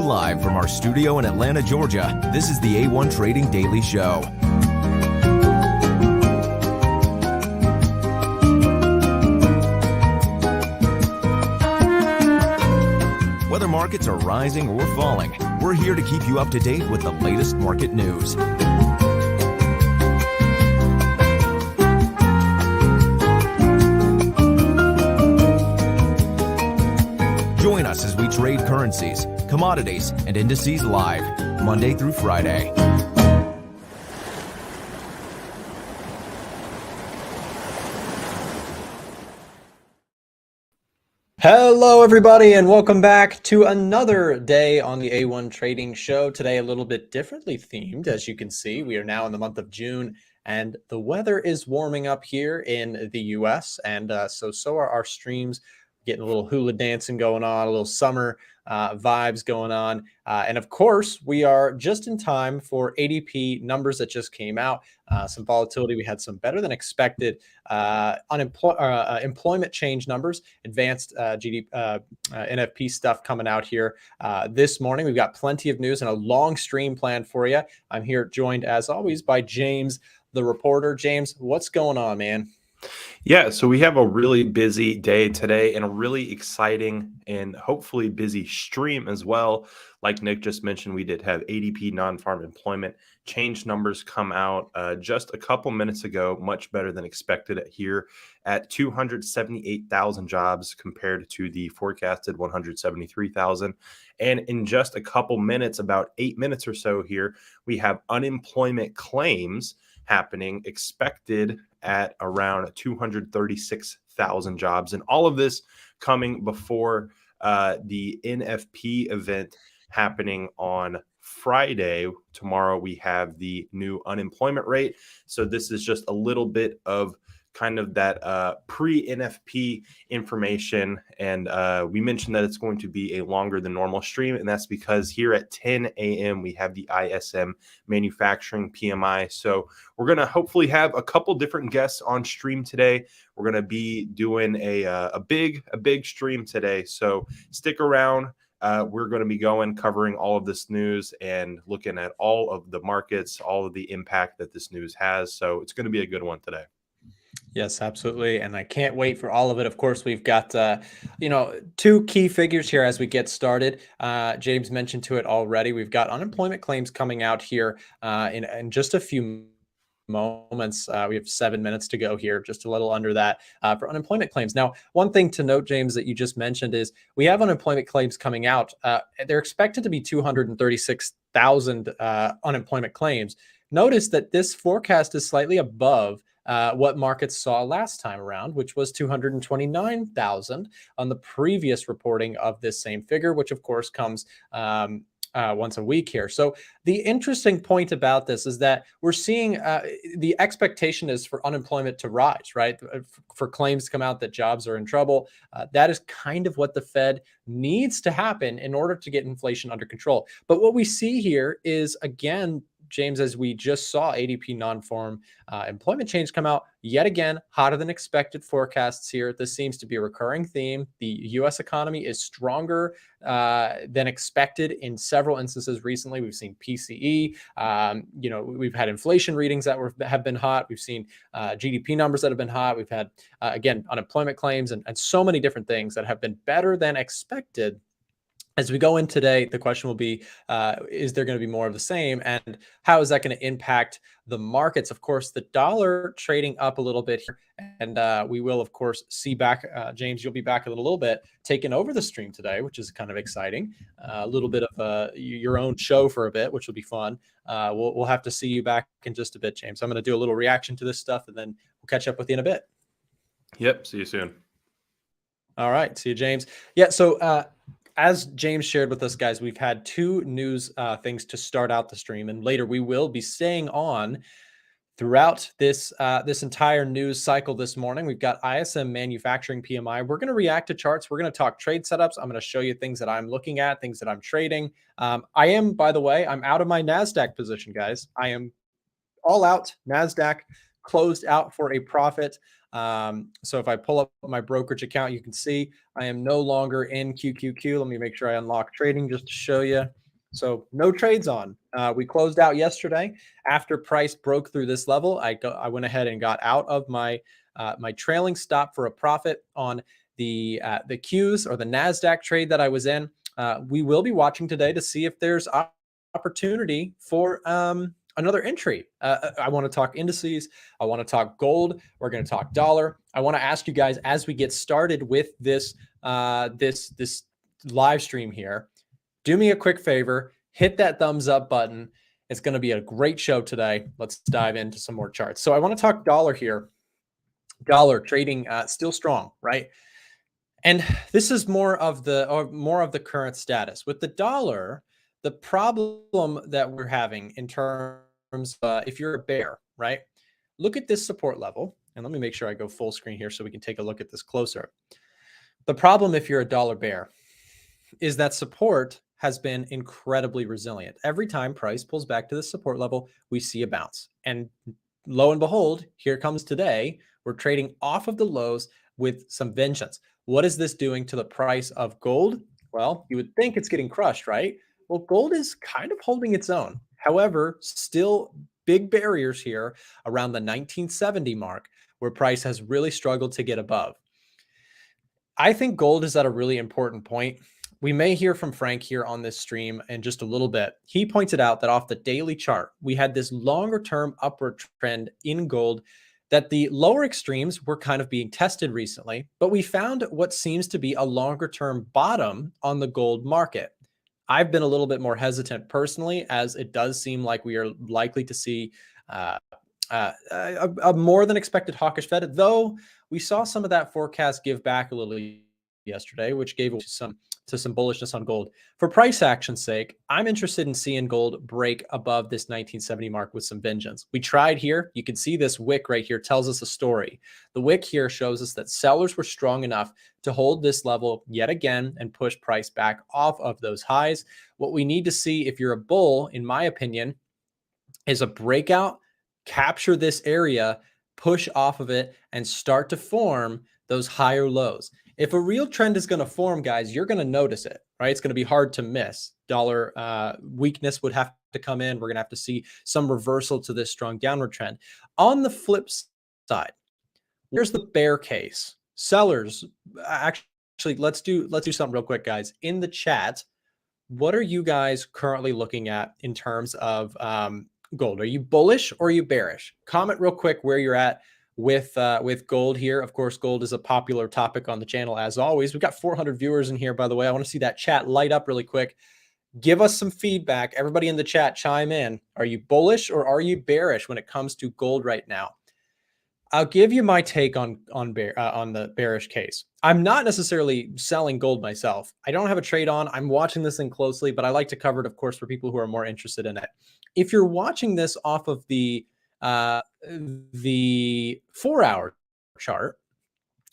live from our studio in Atlanta, Georgia. This is the A1 Trading Daily Show. Whether markets are rising or falling, we're here to keep you up to date with the latest market news. Join us as we trade currencies, commodities, and indices live, Monday through Friday. Hello, everybody, and welcome back to another day on the A1 Trading Show. Today, a little bit differently themed. As you can see, we are now in the month of June, and the weather is warming up here in the U.S., and so are our streams. Getting a little hula dancing going on, a little summer vibes going on. And of course, we are just in time for ADP numbers that just came out. Some volatility. We had some better than expected employment change numbers, advanced NFP stuff coming out here this morning. We've got plenty of news and a long stream planned for you. I'm here joined, as always, by James, the reporter. James, what's going on, man? Yeah, so we have a really busy day today and a really exciting and hopefully busy stream as well. Like Nick just mentioned, we did have ADP non-farm employment change numbers come out just a couple minutes ago, much better than expected here at 278,000 jobs compared to the forecasted 173,000. And in just a couple minutes, about 8 minutes or so here, we have unemployment claims happening, expected at around 236,000 jobs. And all of this coming before the NFP event happening on Friday. Tomorrow we have the new unemployment rate. So this is just a little bit of kind of that pre-NFP information. And we mentioned that it's going to be a longer than normal stream. And that's because here at 10 a.m. we have the ISM manufacturing PMI. So we're going to hopefully have a couple different guests on stream today. We're going to be doing a big stream today. So stick around. We're going to be covering all of this news and looking at all of the markets, all of the impact that this news has. So it's going to be a good one today. Yes, absolutely. And I can't wait for all of it. Of course, we've got, two key figures here as we get started. James mentioned to it already. We've got unemployment claims coming out here in just a few moments. We have 7 minutes to go here, just a little under that for unemployment claims. Now, one thing to note, James, that you just mentioned is we have unemployment claims coming out. They're expected to be 236,000 unemployment claims. Notice that this forecast is slightly above what markets saw last time around, which was 229,000 on the previous reporting of this same figure, which of course comes once a week here. So the interesting point about this is that we're seeing the expectation is for unemployment to rise, right? For claims to come out that jobs are in trouble. That is kind of what the Fed needs to happen in order to get inflation under control. But what we see here is, again, James, as we just saw ADP non-farm employment change come out yet again, hotter than expected forecasts here. This seems to be a recurring theme. The U.S. economy is stronger than expected in several instances recently. We've seen PCE. We've had inflation readings that have been hot. We've seen GDP numbers that have been hot. We've had, again, unemployment claims and so many different things that have been better than expected. As we go in today, the question will be, is there going to be more of the same? And how is that going to impact the markets? Of course, the dollar trading up a little bit here. And we will, of course, see back, James, you'll be back in a little bit, taking over the stream today, which is kind of exciting. A little bit of your own show for a bit, which will be fun. We'll have to see you back in just a bit, James. I'm going to do a little reaction to this stuff, and then we'll catch up with you in a bit. Yep. See you soon. All right. See you, James. Yeah. So, as James shared with us, guys, we've had two news things to start out the stream, and later we will be staying on throughout this entire news cycle this morning. We've got ISM manufacturing PMI. We're going to react to charts. We're going to talk trade setups. I'm going to show you things that I'm looking at, things that I'm trading. I am, by the way, I'm out of my NASDAQ position, guys. I am all out. NASDAQ closed out for a profit. So if I pull up my brokerage account, you can see I am no longer in QQQ. Let me make sure I unlock trading just to show you. So no trades on. We closed out yesterday after price broke through this level. I went ahead and got out of my my trailing stop for a profit on the Qs or the NASDAQ trade that I was in. We will be watching today to see if there's opportunity for another entry. I want to talk indices. I want to talk gold. We're going to talk dollar. I want to ask you guys as we get started with this this live stream here. Do me a quick favor, hit that thumbs up button. It's going to be a great show today. Let's dive into some more charts. So I want to talk dollar here. Dollar trading still strong, right? And this is more of the current status with the dollar. The problem that we're having in terms if you're a bear, right? Look at this support level. And let me make sure I go full screen here so we can take a look at this closer. The problem if you're a dollar bear is that support has been incredibly resilient. Every time price pulls back to the support level, we see a bounce. And lo and behold, here comes today. We're trading off of the lows with some vengeance. What is this doing to the price of gold? Well, you would think it's getting crushed, right? Well, gold is kind of holding its own. However, still big barriers here around the 1970 mark where price has really struggled to get above. I think gold is at a really important point. We may hear from Frank here on this stream in just a little bit. He pointed out that off the daily chart, we had this longer term upward trend in gold, that the lower extremes were kind of being tested recently, but we found what seems to be a longer term bottom on the gold market. I've been a little bit more hesitant personally, as it does seem like we are likely to see a more than expected hawkish Fed, though we saw some of that forecast give back a little yesterday, which gave some bullishness on gold. For price action's sake, I'm interested in seeing gold break above this 1970 mark with some vengeance. We tried here. You can see this wick right here tells us a story. The wick here shows us that sellers were strong enough to hold this level yet again and push price back off of those highs. What we need to see if you're a bull, in my opinion, is a breakout, capture this area, push off of it, and start to form those higher lows. If a real trend is going to form, guys, you're going to notice it, right? It's going to be hard to miss. Dollar weakness would have to come in. We're going to have to see some reversal to this strong downward trend. On the flip side, here's the bear case. Sellers, actually, let's do something real quick, guys. In the chat, what are you guys currently looking at in terms of gold? Are you bullish or are you bearish? Comment real quick where you're at with gold here. Of course, gold is a popular topic on the channel as always. We've got 400 viewers in here, by the way. I want to see that chat light up really quick. Give us some feedback. Everybody in the chat, chime in. Are you bullish or are you bearish when it comes to gold right now? I'll give you my take on the bearish case. I'm not necessarily selling gold myself. I don't have a trade on. I'm watching this thing closely, but I like to cover it, of course, for people who are more interested in it. If you're watching this off of the 4-hour chart,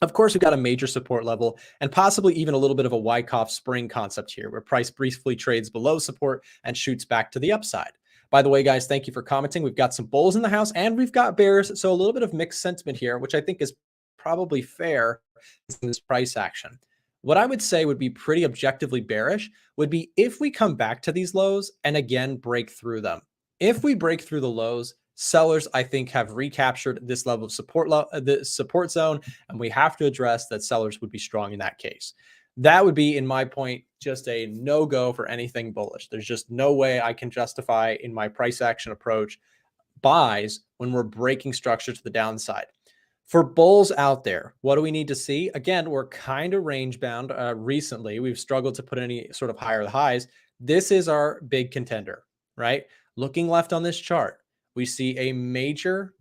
of course, we've got a major support level and possibly even a little bit of a Wyckoff spring concept here, where price briefly trades below support and shoots back to the upside. By the way, guys, thank you for commenting. We've got some bulls in the house and we've got bears. So a little bit of mixed sentiment here, which I think is probably fair in this price action. What I would say would be pretty objectively bearish would be if we come back to these lows and again break through them. If we break through the lows, sellers, I think, have recaptured this level of support, the support zone, and we have to address that sellers would be strong in that case. That would be, in my point, just a no-go for anything bullish. There's just no way I can justify in my price action approach buys when we're breaking structure to the downside. For bulls out there, what do we need to see? Again, we're kind of range bound recently. We've struggled to put any sort of higher highs. This is our big contender, right? Looking left on this chart, we see a major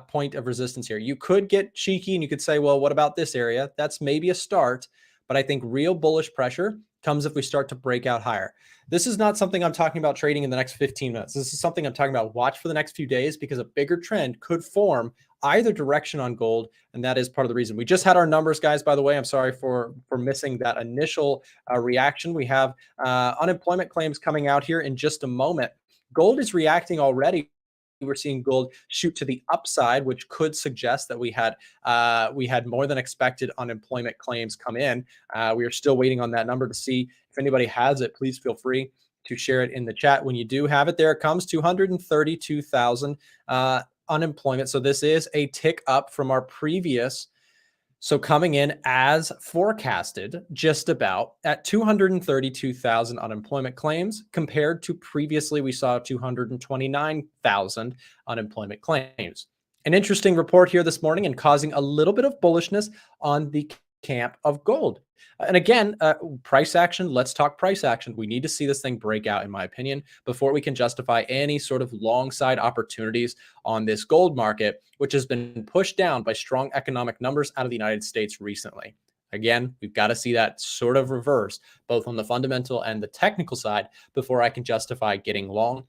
point of resistance here. You could get cheeky and you could say, well, what about this area? That's maybe a start, but I think real bullish pressure comes if we start to break out higher. This is not something I'm talking about trading in the next 15 minutes. This is something I'm talking about watch for the next few days, because a bigger trend could form either direction on gold, and that is part of the reason. We just had our numbers, guys, by the way. I'm sorry for missing that initial reaction. We have unemployment claims coming out here in just a moment. Gold is reacting already we're seeing gold shoot to the upside, which could suggest that we had more than expected unemployment claims come in. We are still waiting on that number to see. If anybody has it, please feel free to share it in the chat. When you do have it, there it comes, 232,000 unemployment. So this is a tick up from our previous. So coming in as forecasted, just about at 232,000 unemployment claims, compared to previously we saw 229,000 unemployment claims. An interesting report here this morning and causing a little bit of bullishness on the camp of gold. And again, price action, let's talk price action. We need to see this thing break out, in my opinion, before we can justify any sort of long side opportunities on this gold market, which has been pushed down by strong economic numbers out of the United States recently. Again, we've got to see that sort of reverse, both on the fundamental and the technical side, before I can justify getting long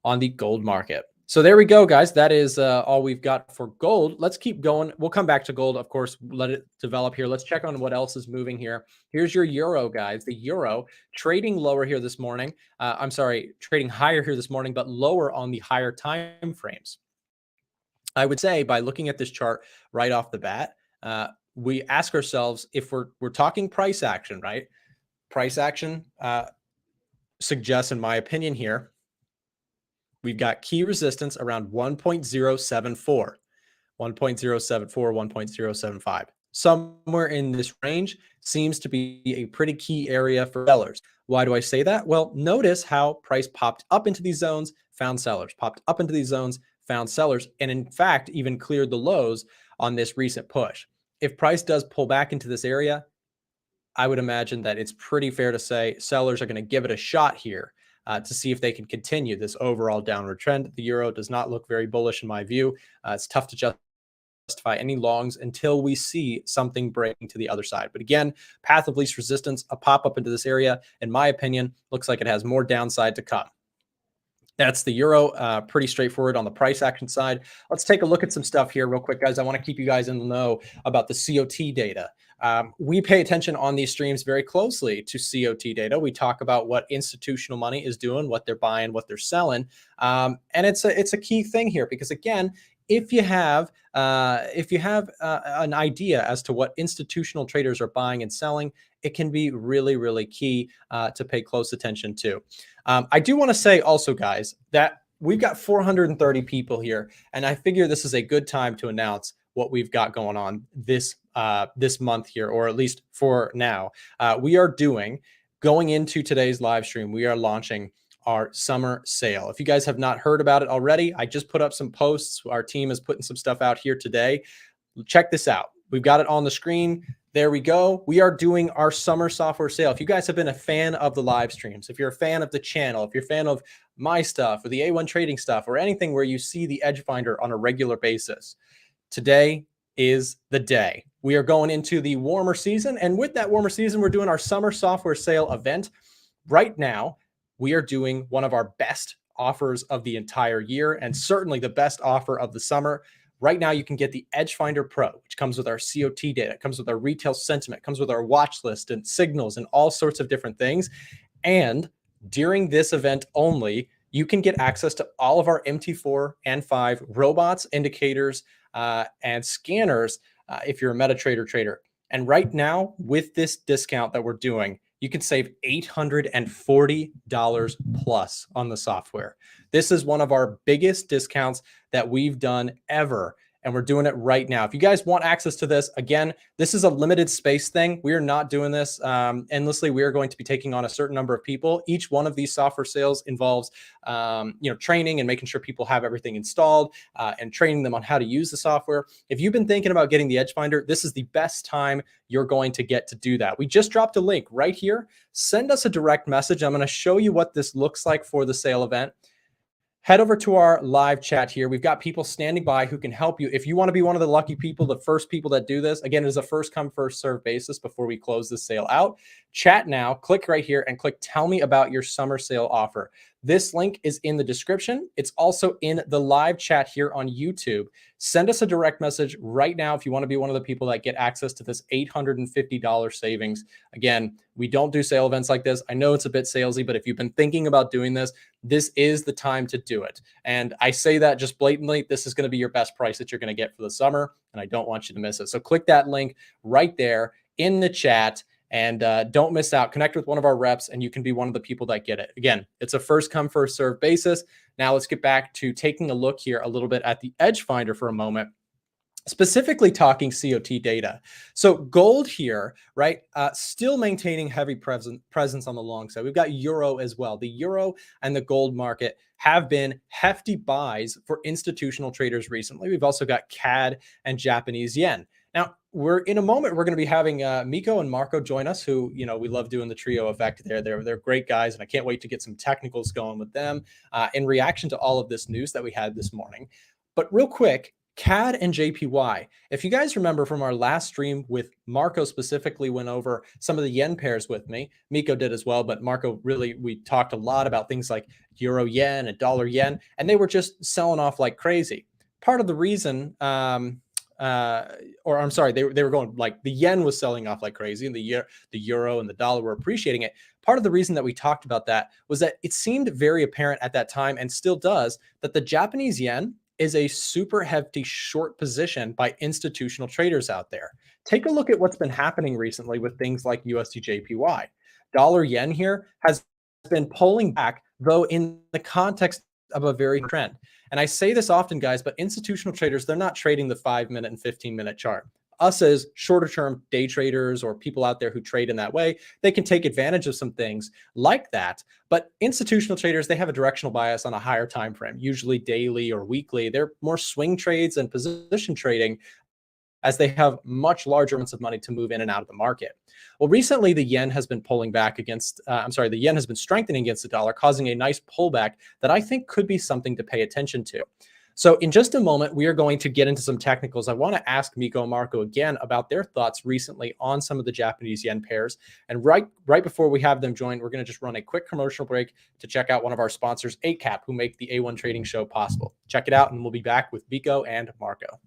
on the gold market. So there we go, guys. That is all we've got for gold. Let's keep going. We'll come back to gold, of course, let it develop here. Let's check on what else is moving here. Here's your euro, guys. The euro trading lower here this morning. I'm sorry, trading higher here this morning, but lower on the higher time frames. I would say by looking at this chart right off the bat, we ask ourselves if we're talking price action, right? Price action suggests, in my opinion here, we've got key resistance around 1.074, 1.074, 1.075. Somewhere in this range seems to be a pretty key area for sellers. Why do I say that? Well, notice how price popped up into these zones, found sellers, popped up into these zones, found sellers, and in fact, even cleared the lows on this recent push. If price does pull back into this area, I would imagine that it's pretty fair to say sellers are going to give it a shot here to see if they can continue this overall downward trend. The euro does not look very bullish in my view. It's tough to justify any longs until we see something breaking to the other side. But again, path of least resistance, a pop up into this area, in my opinion, looks like it has more downside to come. That's the euro, pretty straightforward on the price action side. Let's take a look at some stuff here real quick, guys. I want to keep you guys in the know about the COT data. We pay attention on these streams very closely to COT data. We talk about what institutional money is doing, what they're buying, what they're selling. And it's a key thing here because, again, if you have an idea as to what institutional traders are buying and selling, it can be really, really key to pay close attention to. I do want to say also, guys, that we've got 430 people here, and I figure this is a good time to announce what we've got going on this month here, or at least for now. We are going into today's live stream, we are launching our summer sale. If you guys have not heard about it already, I just put up some posts. Our team is putting some stuff out here today. Check this out. We've got it on the screen. There we go. We are doing our summer software sale. If you guys have been a fan of the live streams, if you're a fan of the channel, if you're a fan of my stuff or the A1 trading stuff or anything where you see the EDGEFINDER on a regular basis, today is the day. We are going into the warmer season. And with that warmer season, we're doing our summer software sale event. Right now, we are doing one of our best offers of the entire year and certainly the best offer of the summer. Right now, you can get the EDGEFINDER Pro, which comes with our COT data, comes with our retail sentiment, comes with our watch list and signals and all sorts of different things. And during this event only, you can get access to all of our MT4 and 5 robots, indicators, and scanners if you're a MetaTrader trader. And right now, with this discount that we're doing, you can save $840 plus on the software. This is one of our biggest discounts that we've done ever. And we're doing it right now. If you guys want access to this, again, this is a limited space thing. We are not doing this endlessly. We are going to be taking on a certain number of people. Each one of these software sales involves, training and making sure people have everything installed and training them on how to use the software. If you've been thinking about getting the EDGEFINDER, this is the best time you're going to get to do that. We just dropped a link right here. Send us a direct message. I'm going to show you what this looks like for the sale event. Head over to our live chat here. We've got people standing by who can help you. If you want to be one of the lucky people, the first people that do this, again, it is a first come, first serve basis before we close the sale out. Chat now, click right here and click tell me about your summer sale offer. This link is in the description. It's also in the live chat here on YouTube. Send us a direct message right now if you want to be one of the people that get access to this $850 savings. Again, we don't do sale events like this. I know it's a bit salesy, but if you've been thinking about doing this, this is the time to do it. And I say that just blatantly. This is going to be your best price that you're going to get for the summer, and I don't want you to miss it. So click that link right there in the chat. And don't miss out. Connect with one of our reps and you can be one of the people that get it. Again, it's a first come, first serve basis. Now let's get back to taking a look here a little bit at the EDGEFINDER for a moment, specifically talking COT data. So gold here, right? Still maintaining heavy presence on the long side. We've got euro as well. The euro and the gold market have been hefty buys for institutional traders recently. We've also got CAD and Japanese yen. Now, we're in a moment, we're going to be having Miko and Marco join us, who, you know, we love doing the trio effect there. They're great guys, and I can't wait to get some technicals going with them in reaction to all of this news that we had this morning. But real quick, CAD and JPY. If you guys remember from our last stream with Marco specifically went over some of the yen pairs with me. Miko did as well, but Marco really, we talked a lot about things like euro yen and dollar yen, and they were just selling off like crazy. Part of the reason, or I'm sorry, they were going like the yen was selling off like crazy and the euro and the dollar were appreciating it. Part of the reason that we talked about that was that it seemed very apparent at that time, and still does, that the Japanese yen is a super hefty short position by institutional traders out there. Take a look at what's been happening recently with things like USD JPY. Dollar yen here has been pulling back, though in the context of a very trend. And I say this often, guys, but institutional traders, they're not trading the 5-minute and 15-minute chart. Us as shorter term day traders or people out there who trade in that way, they can take advantage of some things like that. But institutional traders, they have a directional bias on a higher time frame, usually daily or weekly. They're more swing trades and position trading, as they have much larger amounts of money to move in and out of the market. Well, recently the yen has been pulling back against, the yen has been strengthening against the dollar, causing a nice pullback that I think could be something to pay attention to. So in just a moment, we are going to get into some technicals. I want to ask Miko and Marco again about their thoughts recently on some of the Japanese yen pairs. And right before we have them join, we're going to just run a quick commercial break to check out one of our sponsors, ACAP, who make the A1 Trading Show possible. Check it out, and we'll be back with Miko and Marco.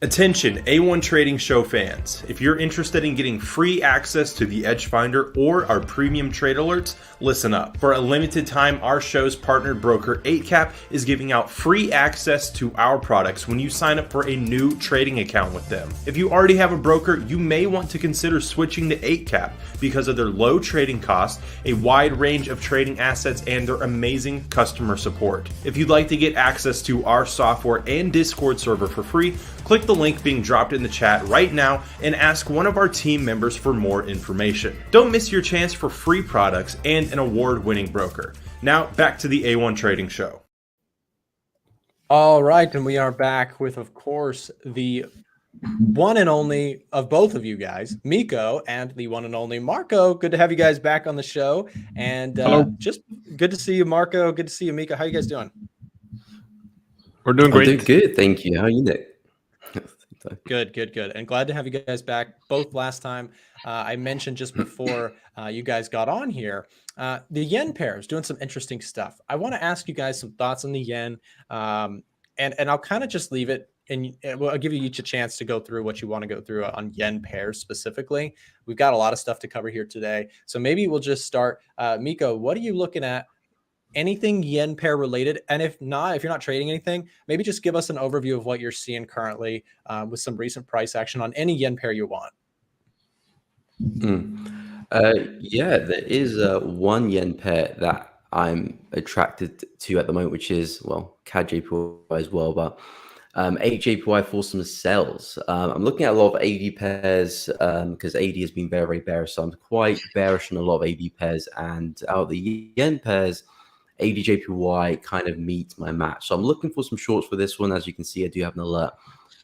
Attention A1 Trading Show fans, if you're interested in getting free access to the EDGEFINDER or our premium trade alerts, listen up. For a limited time, our show's partnered broker 8cap is giving out free access to our products when you sign up for a new trading account with them. If you already have a broker, you may want to consider switching to 8cap because of their low trading costs, a wide range of trading assets, and their amazing customer support. If you'd like to get access to our software and Discord server for free, click the link being dropped in the chat right now and ask one of our team members for more information. Don't miss your chance for free products and an award-winning broker. Now back to the A1 Trading Show. All right, and we are back with, of course, the one and only of both of you guys, Miko, and the one and only Marco. Good to have you guys back on the show. And just good to see you, Marco. Good to see you, Miko. How you guys doing? We're doing great. I'm doing good, thank you. How are you, Nick? Good. And glad to have you guys back. Both last time I mentioned just before you guys got on here, the yen pair is doing some interesting stuff. I want to ask you guys some thoughts on the yen, and I'll kind of just leave it, and I'll give you each a chance to go through what you want to go through on yen pairs specifically. We've got a lot of stuff to cover here today, so maybe we'll just start. Miko, what are you looking at? Anything yen pair related? And if not, if you're not trading anything, maybe just give us an overview of what you're seeing currently with some recent price action on any yen pair you want. Yeah, there is one yen pair that I'm attracted to at the moment, which is, well, CAD JPY as well, but ADJPY for some sells. I'm looking at a lot of AD pairs because AD has been very, very bearish. So I'm quite bearish on a lot of AD pairs, and out of the yen pairs, ADJPY kind of meets my match. So I'm looking for some shorts for this one. As you can see, I do have an alert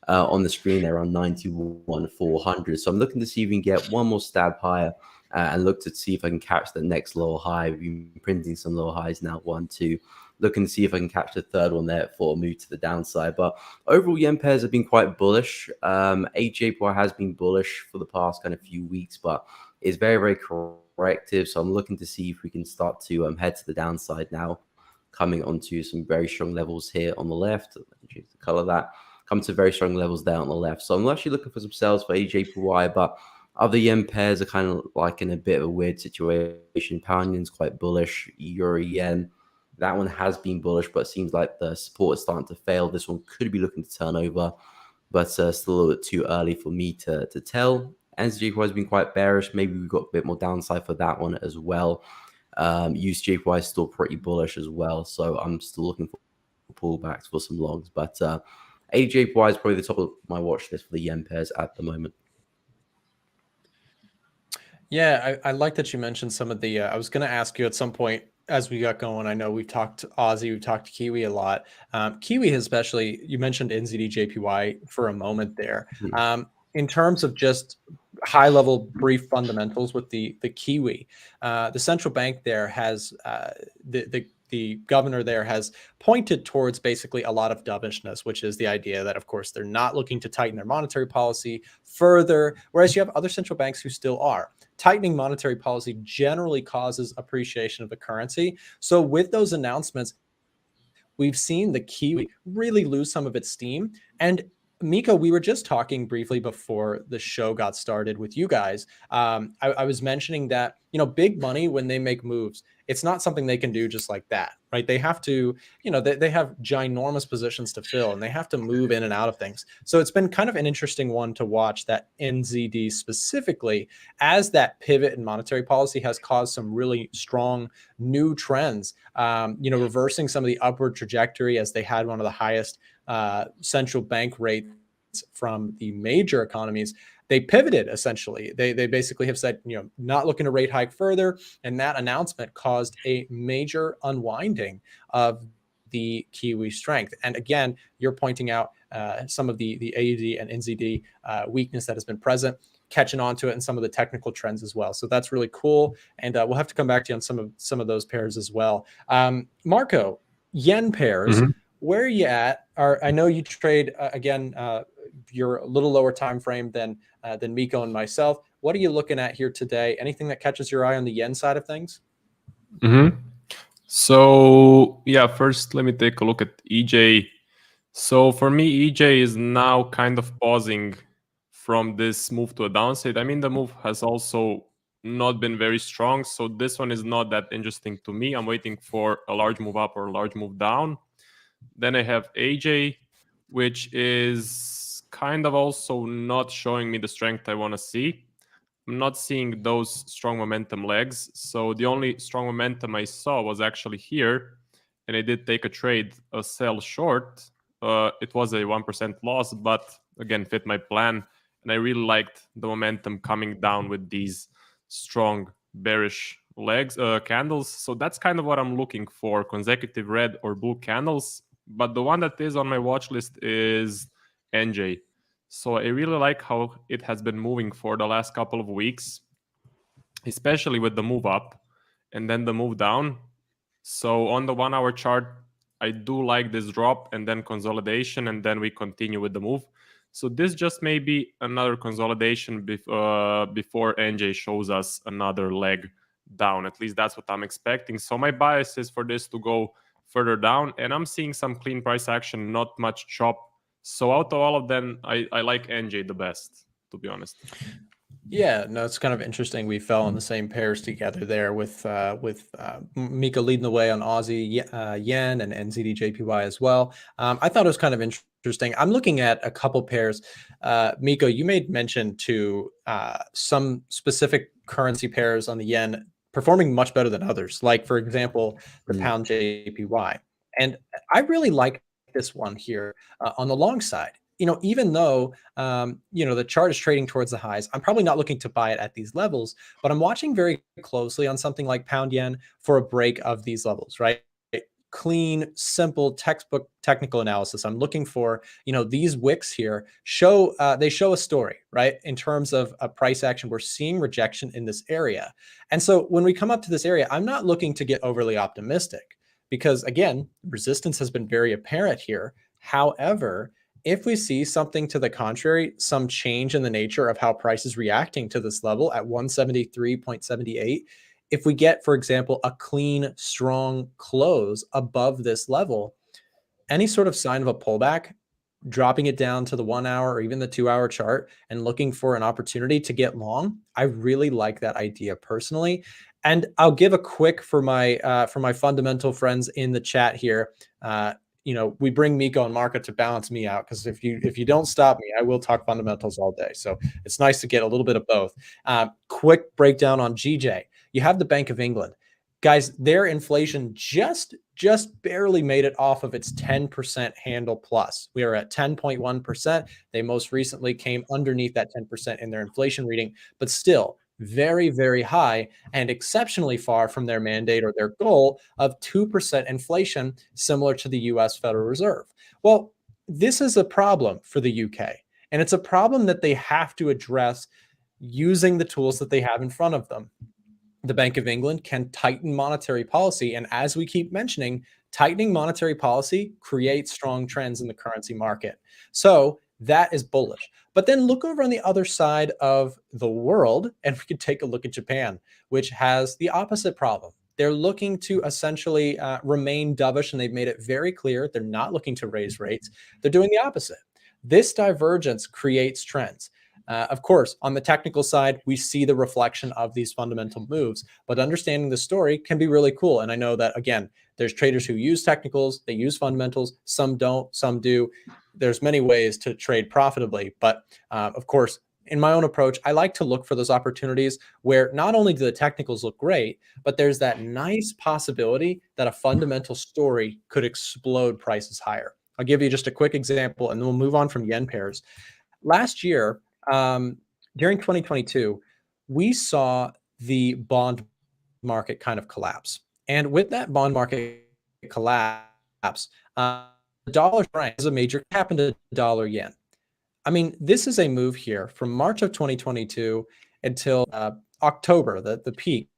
on the screen there on 91,400. So I'm looking to see if we can get one more stab higher and look to see if I can catch the next lower high. We've been printing some lower highs now, 1, 2. Looking to see if I can catch the third one there for a move to the downside. But overall, yen pairs have been quite bullish. ADJPY has been bullish for the past kind of few weeks, but it's very, very corrective. So I'm looking to see if we can start to head to the downside now, coming onto some very strong levels here on the left. Change the color of that. Come to very strong levels there on the left. So I'm actually looking for some sales for AJPY, but other yen pairs are kind of like in a bit of a weird situation. Pound yen's quite bullish. Euro yen, that one has been bullish, but it seems like the support is starting to fail. This one could be looking to turn over, but still a little bit too early for me to tell. NZJPY has been quite bearish. Maybe we've got a bit more downside for that one as well. USJPY is still pretty bullish as well, so I'm still looking for pullbacks for some longs. But ADJPY is probably the top of my watch list for the yen pairs at the moment. Yeah, I like that you mentioned some of the, I was going to ask you at some point as we got going. I know we've talked Aussie, we've talked Kiwi a lot. Kiwi especially, you mentioned NZD-JPY for a moment there. In terms of just high level brief fundamentals with the Kiwi, the central bank there has, the governor there has pointed towards basically a lot of dovishness, which is the idea that, of course, they're not looking to tighten their monetary policy further, whereas you have other central banks who still are. Tightening monetary policy generally causes appreciation of the currency. So with those announcements, we've seen the Kiwi really lose some of its steam. And Miko, we were just talking briefly before the show got started with you guys. I was mentioning that, you know, big money, when they make moves, it's not something they can do just like that, right? They have to, you know, they have ginormous positions to fill and they have to move in and out of things. So it's been kind of an interesting one to watch, that NZD specifically, as that pivot in monetary policy has caused some really strong new trends, you know, reversing some of the upward trajectory as they had one of the highest central bank rates from the major economies. They pivoted essentially. They basically have said, you know, not looking to rate hike further. And that announcement caused a major unwinding of the Kiwi strength. And again, you're pointing out some of the AUD and NZD weakness that has been present, catching on to it, and some of the technical trends as well. So that's really cool. And we'll have to come back to you on some of those pairs as well. Marco, yen pairs. Where are you at? I know you trade again. You're a little lower time frame than Miko and myself. What are you looking at here today? Anything that catches your eye on the yen side of things? So yeah, first let me take a look at EJ. So for me, EJ is now kind of pausing from this move to a downside. I mean, the move has also not been very strong, so this one is not that interesting to me. I'm waiting for a large move up or a large move down. Then I have AJ, which is kind of also not showing me the strength I want to see. I'm not seeing those strong momentum legs. So the only strong momentum I saw was actually here. And I did take a trade, a sell short. It was a 1% loss, but again, fit my plan. And I really liked the momentum coming down with these strong bearish legs, candles. So that's kind of what I'm looking for, consecutive red or blue candles. But the one that is on my watch list is NJ. So I really like how it has been moving for the last couple of weeks, especially with the move up and then the move down. So on the 1 hour chart, I do like this drop and then consolidation, and then we continue with the move. So this just may be another consolidation before NJ shows us another leg down. At least that's what I'm expecting. So my bias is for this to go further down, and I'm seeing some clean price action, not much chop. So out of all of them, I like NJ the best, to be honest. Yeah, no, it's kind of interesting. We fell on the same pairs together there with Mika leading the way on Aussie yen and NZD JPY as well. I thought it was kind of interesting. I'm looking at a couple pairs. Miko, you made mention to some specific currency pairs on the yen performing much better than others, like, for example, the pound JPY. And I really like this one here on the long side. You know, even though, you know, the chart is trading towards the highs, I'm probably not looking to buy it at these levels, but I'm watching very closely on something like pound yen for a break of these levels, right? Clean, simple, textbook technical analysis. I'm looking for, you know, these wicks here show, they show a story, right? In terms of a price action, we're seeing rejection in this area. And so when we come up to this area, I'm not looking to get overly optimistic because, again, resistance has been very apparent here. However, If we see something to the contrary, some change in the nature of how price is reacting to this level at 173.78, if we get, for example, a clean, strong close above this level, any sort of sign of a pullback, dropping it down to the 1 hour or even the 2 hour chart and looking for an opportunity to get long, I really like that idea personally. And I'll give a quick for my fundamental friends in the chat here. We bring Miko and Marco to balance me out, because if you don't stop me, I will talk fundamentals all day. So it's nice to get a little bit of both. Quick breakdown on GJ. You have the Bank of England. Guys, their inflation just barely made it off of its 10% handle plus. We are at 10.1%. They most recently came underneath that 10% in their inflation reading, but still very, very high and exceptionally far from their mandate or their goal of 2% inflation, similar to the US Federal Reserve. Well, this is a problem for the UK, and it's a problem that they have to address using the tools that they have in front of them. The Bank of England can tighten monetary policy. And as we keep mentioning, tightening monetary policy creates strong trends in the currency market. So that is bullish. But then look over on the other side of the world, and we could take a look at Japan, which has the opposite problem. They're looking to essentially remain dovish, and they've made it very clear they're not looking to raise rates. They're doing the opposite. This divergence creates trends. Of course, on the technical side, we see the reflection of these fundamental moves, but understanding the story can be really cool. And I know that, again, there's traders who use technicals, they use fundamentals, some don't, some do. There's many ways to trade profitably, but of course, in my own approach, I like to look for those opportunities where not only do the technicals look great, but there's that nice possibility that a fundamental story could explode prices higher. I'll give you just a quick example, and then we'll move on from yen pairs. Last year, during 2022, we saw the bond market kind of collapse. And with that bond market collapse, the dollar strength is a major cap into dollar yen. I mean, this is a move here from March of 2022 until October, the peak.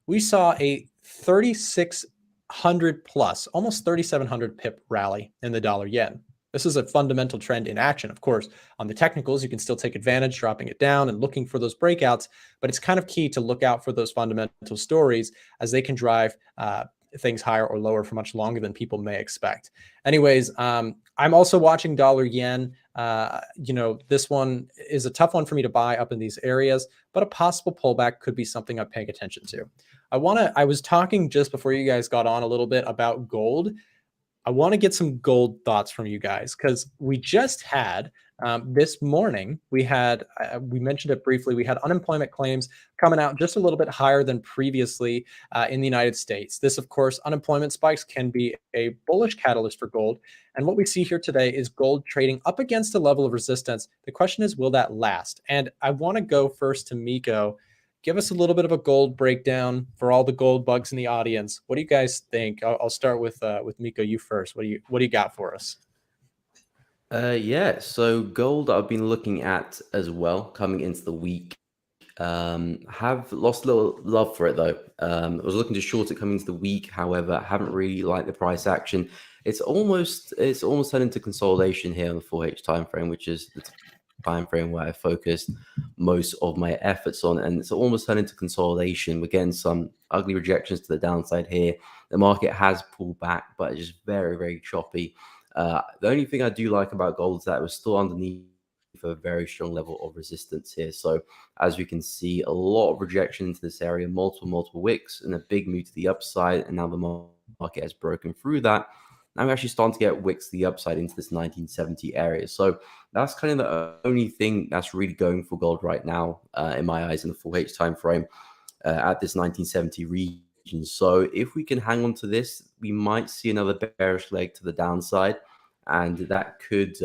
We saw a 3,600 plus, almost 3,700 pip rally in the dollar yen. This is a fundamental trend in action. Of course, on the technicals, you can still take advantage, dropping it down and looking for those breakouts, but it's kind of key to look out for those fundamental stories, as they can drive things higher or lower for much longer than people may expect. Anyways, I'm also watching dollar yen. This one is a tough one for me to buy up in these areas, but a possible pullback could be something I'm paying attention to. I was talking just before you guys got on a little bit about gold. I want to get some gold thoughts from you guys, because we just had this morning, we mentioned it briefly, we had unemployment claims coming out just a little bit higher than previously in the United States. This, of course, unemployment spikes can be a bullish catalyst for gold. And what we see here today is gold trading up against a level of resistance. The question is, will that last? And I want to go first to Miko. Give us a little bit of a gold breakdown for all the gold bugs in the audience. What do you guys think? I'll start with Miko. You first. What do you got for us? So gold I've been looking at as well coming into the week. Have lost a little love for it though. I was looking to short it coming into the week. However, I haven't really liked the price action. It's almost turned into consolidation here on the 4H time frame, which is the time frame where I focused most of my efforts on, and it's almost turned into consolidation. We're getting some ugly rejections to the downside here. The market has pulled back, but it's just very, very choppy. The only thing I do like about gold is that it was still underneath a very strong level of resistance here. So as we can see, a lot of rejection into this area, multiple wicks, and a big move to the upside, and now the market has broken through that. Now we're actually starting to get wicks to the upside into this 1970 area. So that's kind of the only thing that's really going for gold right now, in my eyes, in the 4H time frame, at this 1970 region. So if we can hang on to this, we might see another bearish leg to the downside, and that could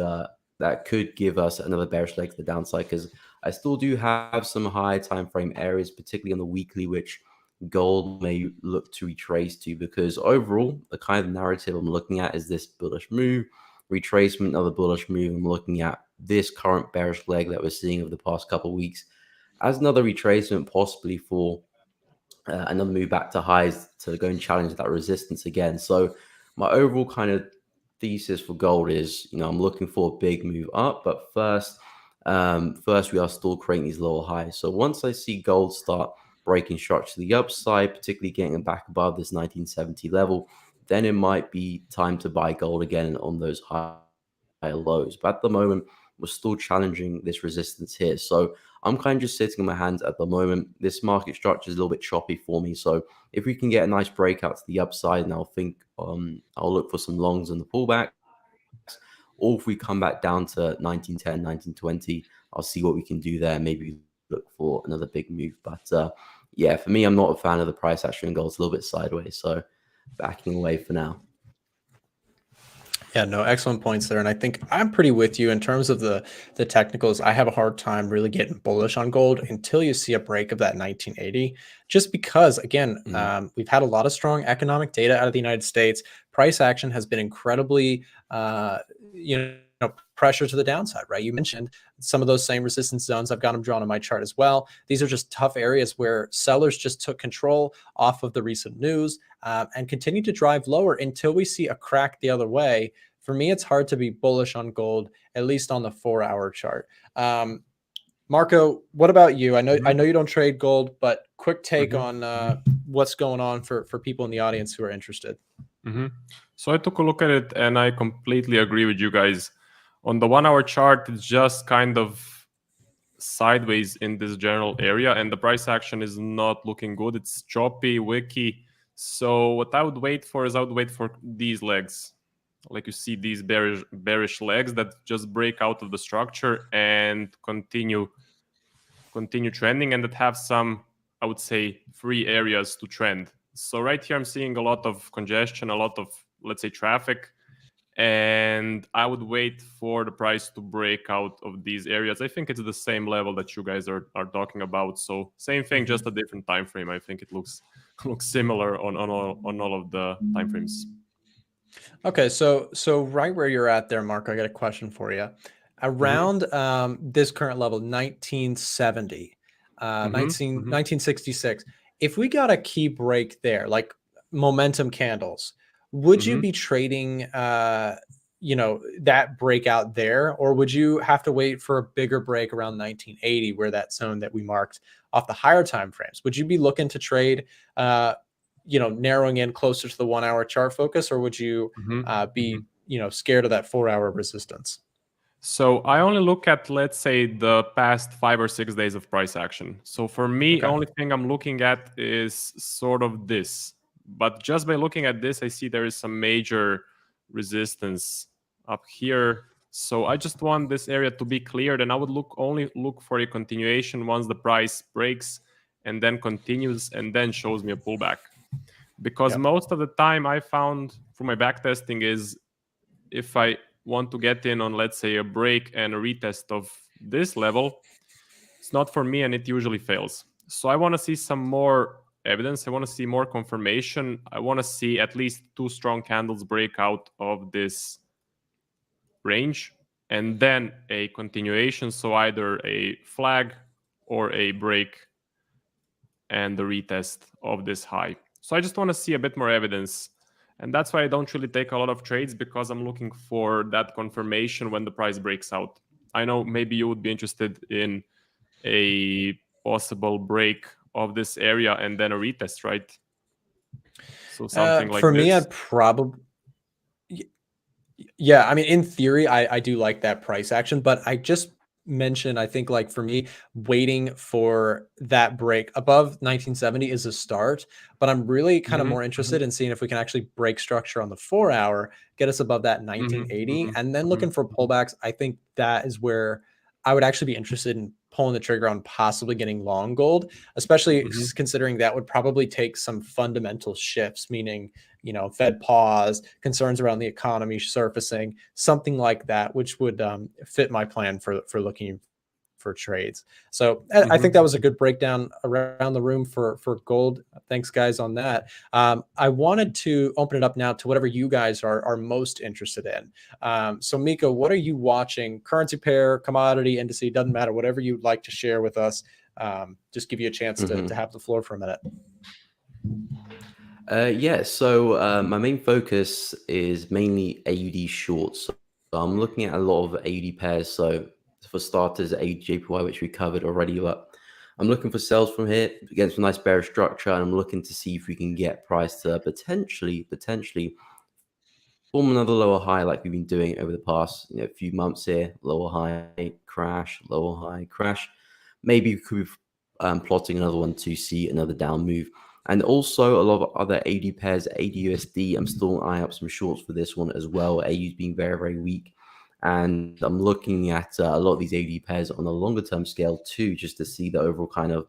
give us another bearish leg to the downside, because I still do have some high time frame areas, particularly on the weekly, which gold may look to retrace to, because overall the kind of narrative I'm looking at is this bullish move, retracement, another bullish move. I'm looking at this current bearish leg that we're seeing over the past couple of weeks as another retracement, possibly for another move back to highs to go and challenge that resistance again. So my overall kind of thesis for gold is, I'm looking for a big move up, but first we are still creating these lower highs. So once I see gold start breaking structure to the upside, particularly getting back above this 1970 level, then it might be time to buy gold again on those higher lows. But at the moment, we're still challenging this resistance here. So I'm kind of just sitting on my hands at the moment. This market structure is a little bit choppy for me. So if we can get a nice breakout to the upside, and I'll look for some longs in the pullback. Or if we come back down to 1910, 1920, I'll see what we can do there. Maybe look for another big move. But yeah, for me, I'm not a fan of the price action in gold. It's a little bit sideways. So backing away for now. Yeah, no, excellent points there. And I think I'm pretty with you in terms of the technicals. I have a hard time really getting bullish on gold until you see a break of that 1980, just because, again, we've had a lot of strong economic data out of the United States. Price action has been incredibly, pressure to the downside, right? You mentioned some of those same resistance zones. I've got them drawn on my chart as well. These are just tough areas where sellers just took control off of the recent news and continue to drive lower until we see a crack the other way. For me, it's hard to be bullish on gold, at least on the 4-hour chart. Marco, what about you? I know you don't trade gold, but quick take on what's going on for people in the audience who are interested. So I took a look at it and I completely agree with you guys. On the 1-hour chart, it's just kind of sideways in this general area, and the price action is not looking good. It's choppy, wicky. So what I would wait for is these legs. Like you see these bearish legs that just break out of the structure and continue trending, and that have some, I would say, free areas to trend. So right here, I'm seeing a lot of congestion, a lot of, let's say, traffic. And I would wait for the price to break out of these areas. I think it's the same level that you guys are talking about. So same thing, just a different time frame. I think it looks similar on all of the time frames. Okay, so right where you're at there, Mark, I got a question for you. Around this current level, 1970, 1966, if we got a key break there, like momentum candles, would you be trading that breakout there, or would you have to wait for a bigger break around 1980, where that zone that we marked off the higher time frames? Would you be looking to trade narrowing in closer to the 1-hour chart focus, or would you be scared of that 4-hour resistance? So I only look at, let's say, the past 5 or 6 days of price action. So for me, only thing I'm looking at is sort of this. But just by looking at this, I see there is some major resistance up here. So I just want this area to be cleared, and I would only look for a continuation once the price breaks and then continues and then shows me a pullback. Because most of the time I found through my back testing is if I want to get in on, let's say, a break and a retest of this level, it's not for me and it usually fails. So I want to see some more evidence. I want to see more confirmation. I want to see at least 2 strong candles break out of this range and then a continuation. So either a flag or a break and the retest of this high. So I just want to see a bit more evidence. And that's why I don't really take a lot of trades, because I'm looking for that confirmation when the price breaks out. I know maybe you would be interested in a possible break of this area and then a retest, right? So something like for this. me, I'd probably, I mean, in theory, I do like that price action, but I just mentioned, I think, like, for me, waiting for that break above 1970 is a start, but I'm really kind of more interested in seeing if we can actually break structure on the 4-hour, get us above that 1980, and then looking for pullbacks. I think that is where I would actually be interested in pulling the trigger on possibly getting long gold, especially considering that would probably take some fundamental shifts, meaning, Fed pause, concerns around the economy surfacing, something like that, which would fit my plan for looking for trades. So I think that was a good breakdown around the room for gold. Thanks, guys, on that. I wanted to open it up now to whatever you guys are most interested in. So Miko, what are you watching? Currency pair, commodity, indice, doesn't matter, whatever you'd like to share with us. Just give you a chance to have the floor for a minute. Yeah, so my main focus is mainly AUD shorts. So I'm looking at a lot of AUD pairs. So for starters, AUD which we covered already, but I'm looking for sales from here against a nice bearish structure, and I'm looking to see if we can get price to potentially form another lower high like we've been doing over the past few months here. Lower high, crash, lower high, crash. Maybe we could be plotting another one to see another down move. And also a lot of other AD pairs, ADUSD. I'm still eyeing up some shorts for this one as well. AU's being very, very weak. And I'm looking at a lot of these AD pairs on a longer term scale too, just to see the overall kind of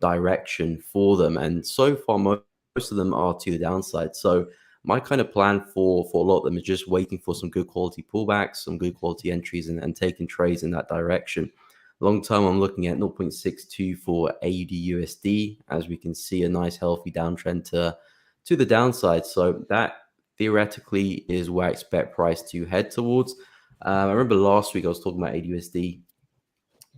direction for them. And so far, most of them are to the downside. So my kind of plan for a lot of them is just waiting for some good quality pullbacks, some good quality entries, and taking trades in that direction. Long term, I'm looking at 0.62 for AUD/USD, as we can see a nice healthy downtrend to the downside. So that theoretically is where I expect price to head towards. I remember last week I was talking about AUD/USD,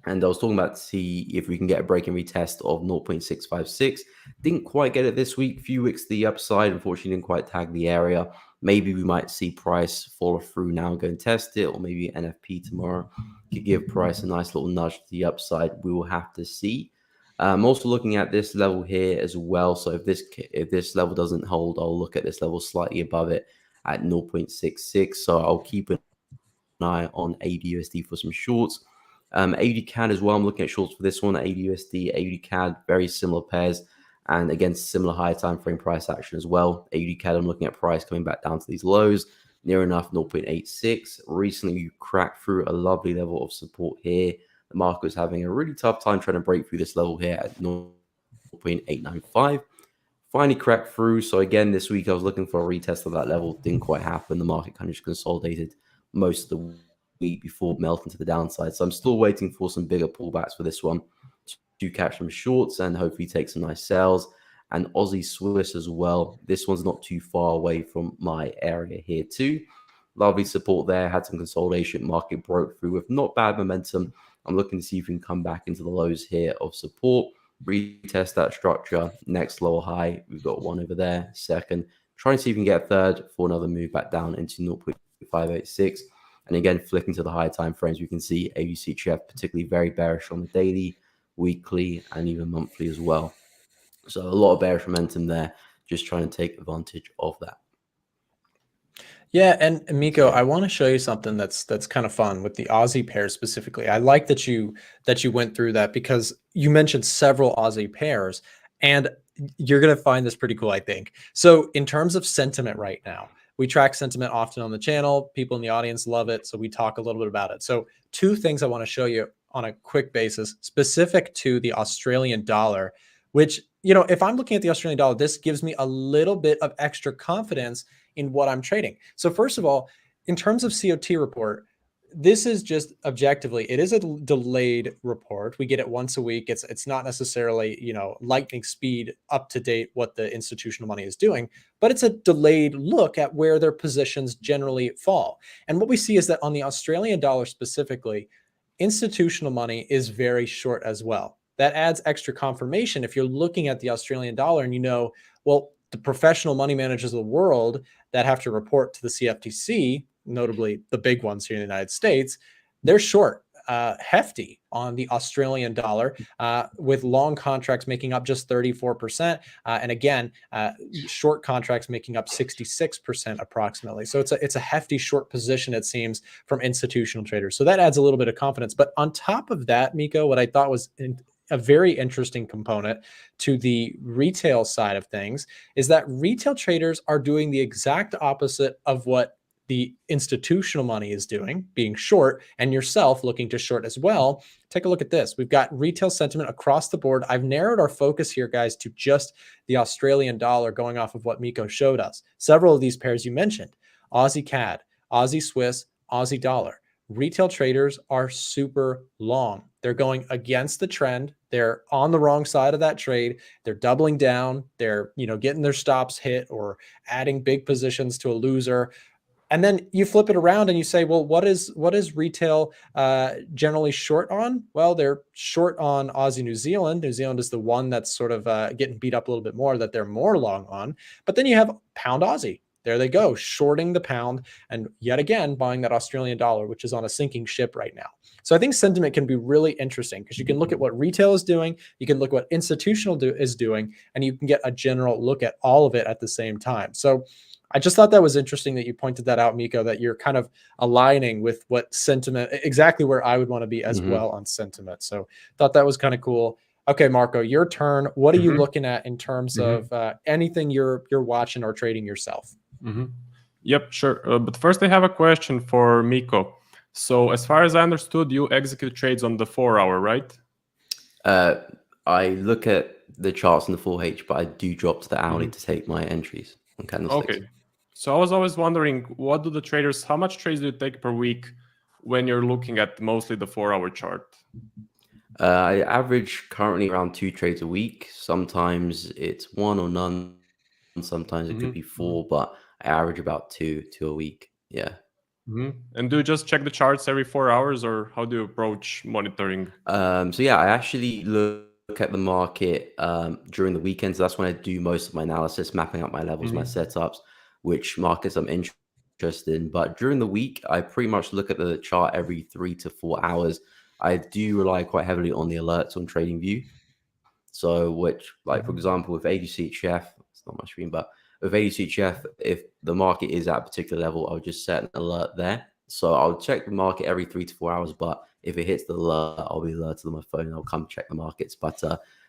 and I was talking about to see if we can get a break and retest of 0.656. Didn't quite get it this week. Few wicks to the upside. Unfortunately, didn't quite tag the area. Maybe we might see price follow through now and go and test it, or maybe NFP tomorrow could give price a nice little nudge to the upside. We will have to see. I'm also looking at this level here as well. So if this level doesn't hold, I'll look at this level slightly above it at 0.66. So I'll keep an eye on AUD/USD for some shorts. AUD/CAD as well. I'm looking at shorts for this one. AUD/USD, AUD/CAD, very similar pairs, and again similar high time frame price action as well. AUD/CAD, I'm looking at price coming back down to these lows, near enough 0.86. Recently, you cracked through a lovely level of support here. The market was having a really tough time trying to break through this level here at 0.895. Finally cracked through. So again, this week I was looking for a retest of that level. Didn't quite happen. The market kind of just consolidated most of the week before melting to the downside. So I'm still waiting for some bigger pullbacks for this one to catch some shorts and hopefully take some nice sales. And Aussie Swiss as well. This one's not too far away from my area here too. Lovely support there. Had some consolidation. Market broke through with not bad momentum. I'm looking to see if we can come back into the lows here of support. Retest that structure. Next lower high. We've got one over there. Second. Trying to see if we can get a third for another move back down into 0.586. And again, flicking to the higher time frames, we can see AUCHF particularly very bearish on the daily, weekly, and even monthly as well. So a lot of bearish momentum there, just trying to take advantage of that. Yeah, and Miko, I want to show you something that's kind of fun with the Aussie pairs specifically. I like that you went through that because you mentioned several Aussie pairs, and you're going to find this pretty cool, I think. So in terms of sentiment right now, we track sentiment often on the channel. People in the audience love it, so we talk a little bit about it. So two things I want to show you on a quick basis, specific to the Australian dollar, which, if I'm looking at the Australian dollar, this gives me a little bit of extra confidence in what I'm trading. So first of all, in terms of COT report, this is just objectively, it is a delayed report. We get it once a week. It's not necessarily, lightning speed up to date what the institutional money is doing, but it's a delayed look at where their positions generally fall. And what we see is that on the Australian dollar specifically, institutional money is very short as well. That adds extra confirmation if you're looking at the Australian dollar and well, the professional money managers of the world that have to report to the CFTC, notably the big ones here in the United States, they're short, hefty on the Australian dollar, with long contracts making up just 34%. And again, short contracts making up 66% approximately. So it's a hefty short position, it seems, from institutional traders. So that adds a little bit of confidence. But on top of that, Miko, what I thought was a very interesting component to the retail side of things is that retail traders are doing the exact opposite of what the institutional money is doing, being short, and yourself looking to short as well. Take a look at this. We've got retail sentiment across the board. I've narrowed our focus here, guys, to just the Australian dollar, going off of what Miko showed us. Several of these pairs you mentioned, Aussie CAD, Aussie Swiss, Aussie dollar. Retail traders are super long. They're going against the trend. They're on the wrong side of that trade. They're doubling down. They're, getting their stops hit or adding big positions to a loser. And then you flip it around and you say, well, what is retail generally short on? Well, they're short on Aussie New Zealand. New Zealand is the one that's sort of getting beat up a little bit more, that they're more long on. But then you have pound Aussie. There they go, shorting the pound, and yet again buying that Australian dollar, which is on a sinking ship right now. So I think sentiment can be really interesting because you can look at what retail is doing, you can look at what institutional is doing, and you can get a general look at all of it at the same time. So I just thought that was interesting that you pointed that out, Miko, that you're kind of aligning with what sentiment, exactly where I would want to be as well on sentiment. So thought that was kind of cool. Okay, Marco, your turn. What are you looking at in terms of anything you're watching or trading yourself? Yep, sure. But first I have a question for Miko. So as far as I understood, you execute trades on the 4-hour, right? I look at the charts in the 4H, but I do drop to the hourly to take my entries on candlesticks. Okay. So I was always wondering, how much trades do you take per week when you're looking at mostly the 4-hour chart? I average currently around 2 trades a week. Sometimes it's 1 or none. Sometimes it could be 4, but I average about two a week. Yeah. And do you just check the charts every 4 hours, or how do you approach monitoring? So yeah, I actually look at the market during the weekends. That's when I do most of my analysis, mapping out my levels, my setups, which markets I'm interested in. But during the week, I pretty much look at the chart every 3 to 4 hours. I do rely quite heavily on the alerts on TradingView. So which, like, for example, with ADCHF, it's not my screen, but with ADCHF, if the market is at a particular level, I'll just set an alert there. So I'll check the market every 3 to 4 hours, but if it hits the alert, I'll be alerted on my phone and I'll come check the markets. But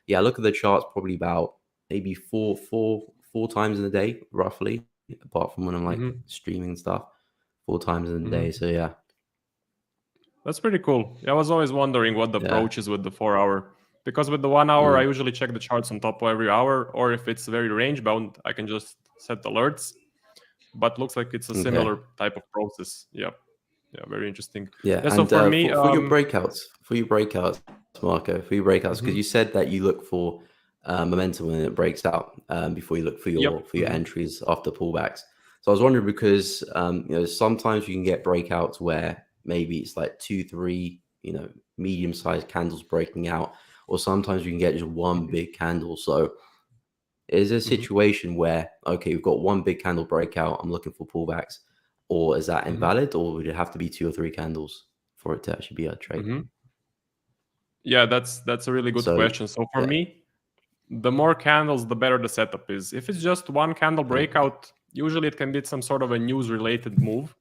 yeah, I look at the charts probably about maybe four times in a day, roughly, apart from when I'm like streaming and stuff, 4 times in a day. So yeah. That's pretty cool. Yeah, I was always wondering what the approach is with the 4-hour. Because with the 1 hour, I usually check the charts on top of every hour, or if it's very range bound, I can just set alerts. But looks like it's a similar type of process. Yeah, very interesting. Yeah. So and for me, for your breakouts, Marco, because you said that you look for momentum when it breaks out before you look for your entries after pullbacks. So I was wondering because sometimes you can get breakouts where maybe it's like 2, 3, medium-sized candles breaking out. Or sometimes you can get just one big candle. So is there a situation where, okay, we've got one big candle breakout, I'm looking for pullbacks, or is that invalid, or would it have to be 2 or 3 candles for it to actually be a trade? Yeah, that's a really good question. So for me, the more candles, the better the setup is. If it's just one candle breakout, usually it can be some sort of a news-related move,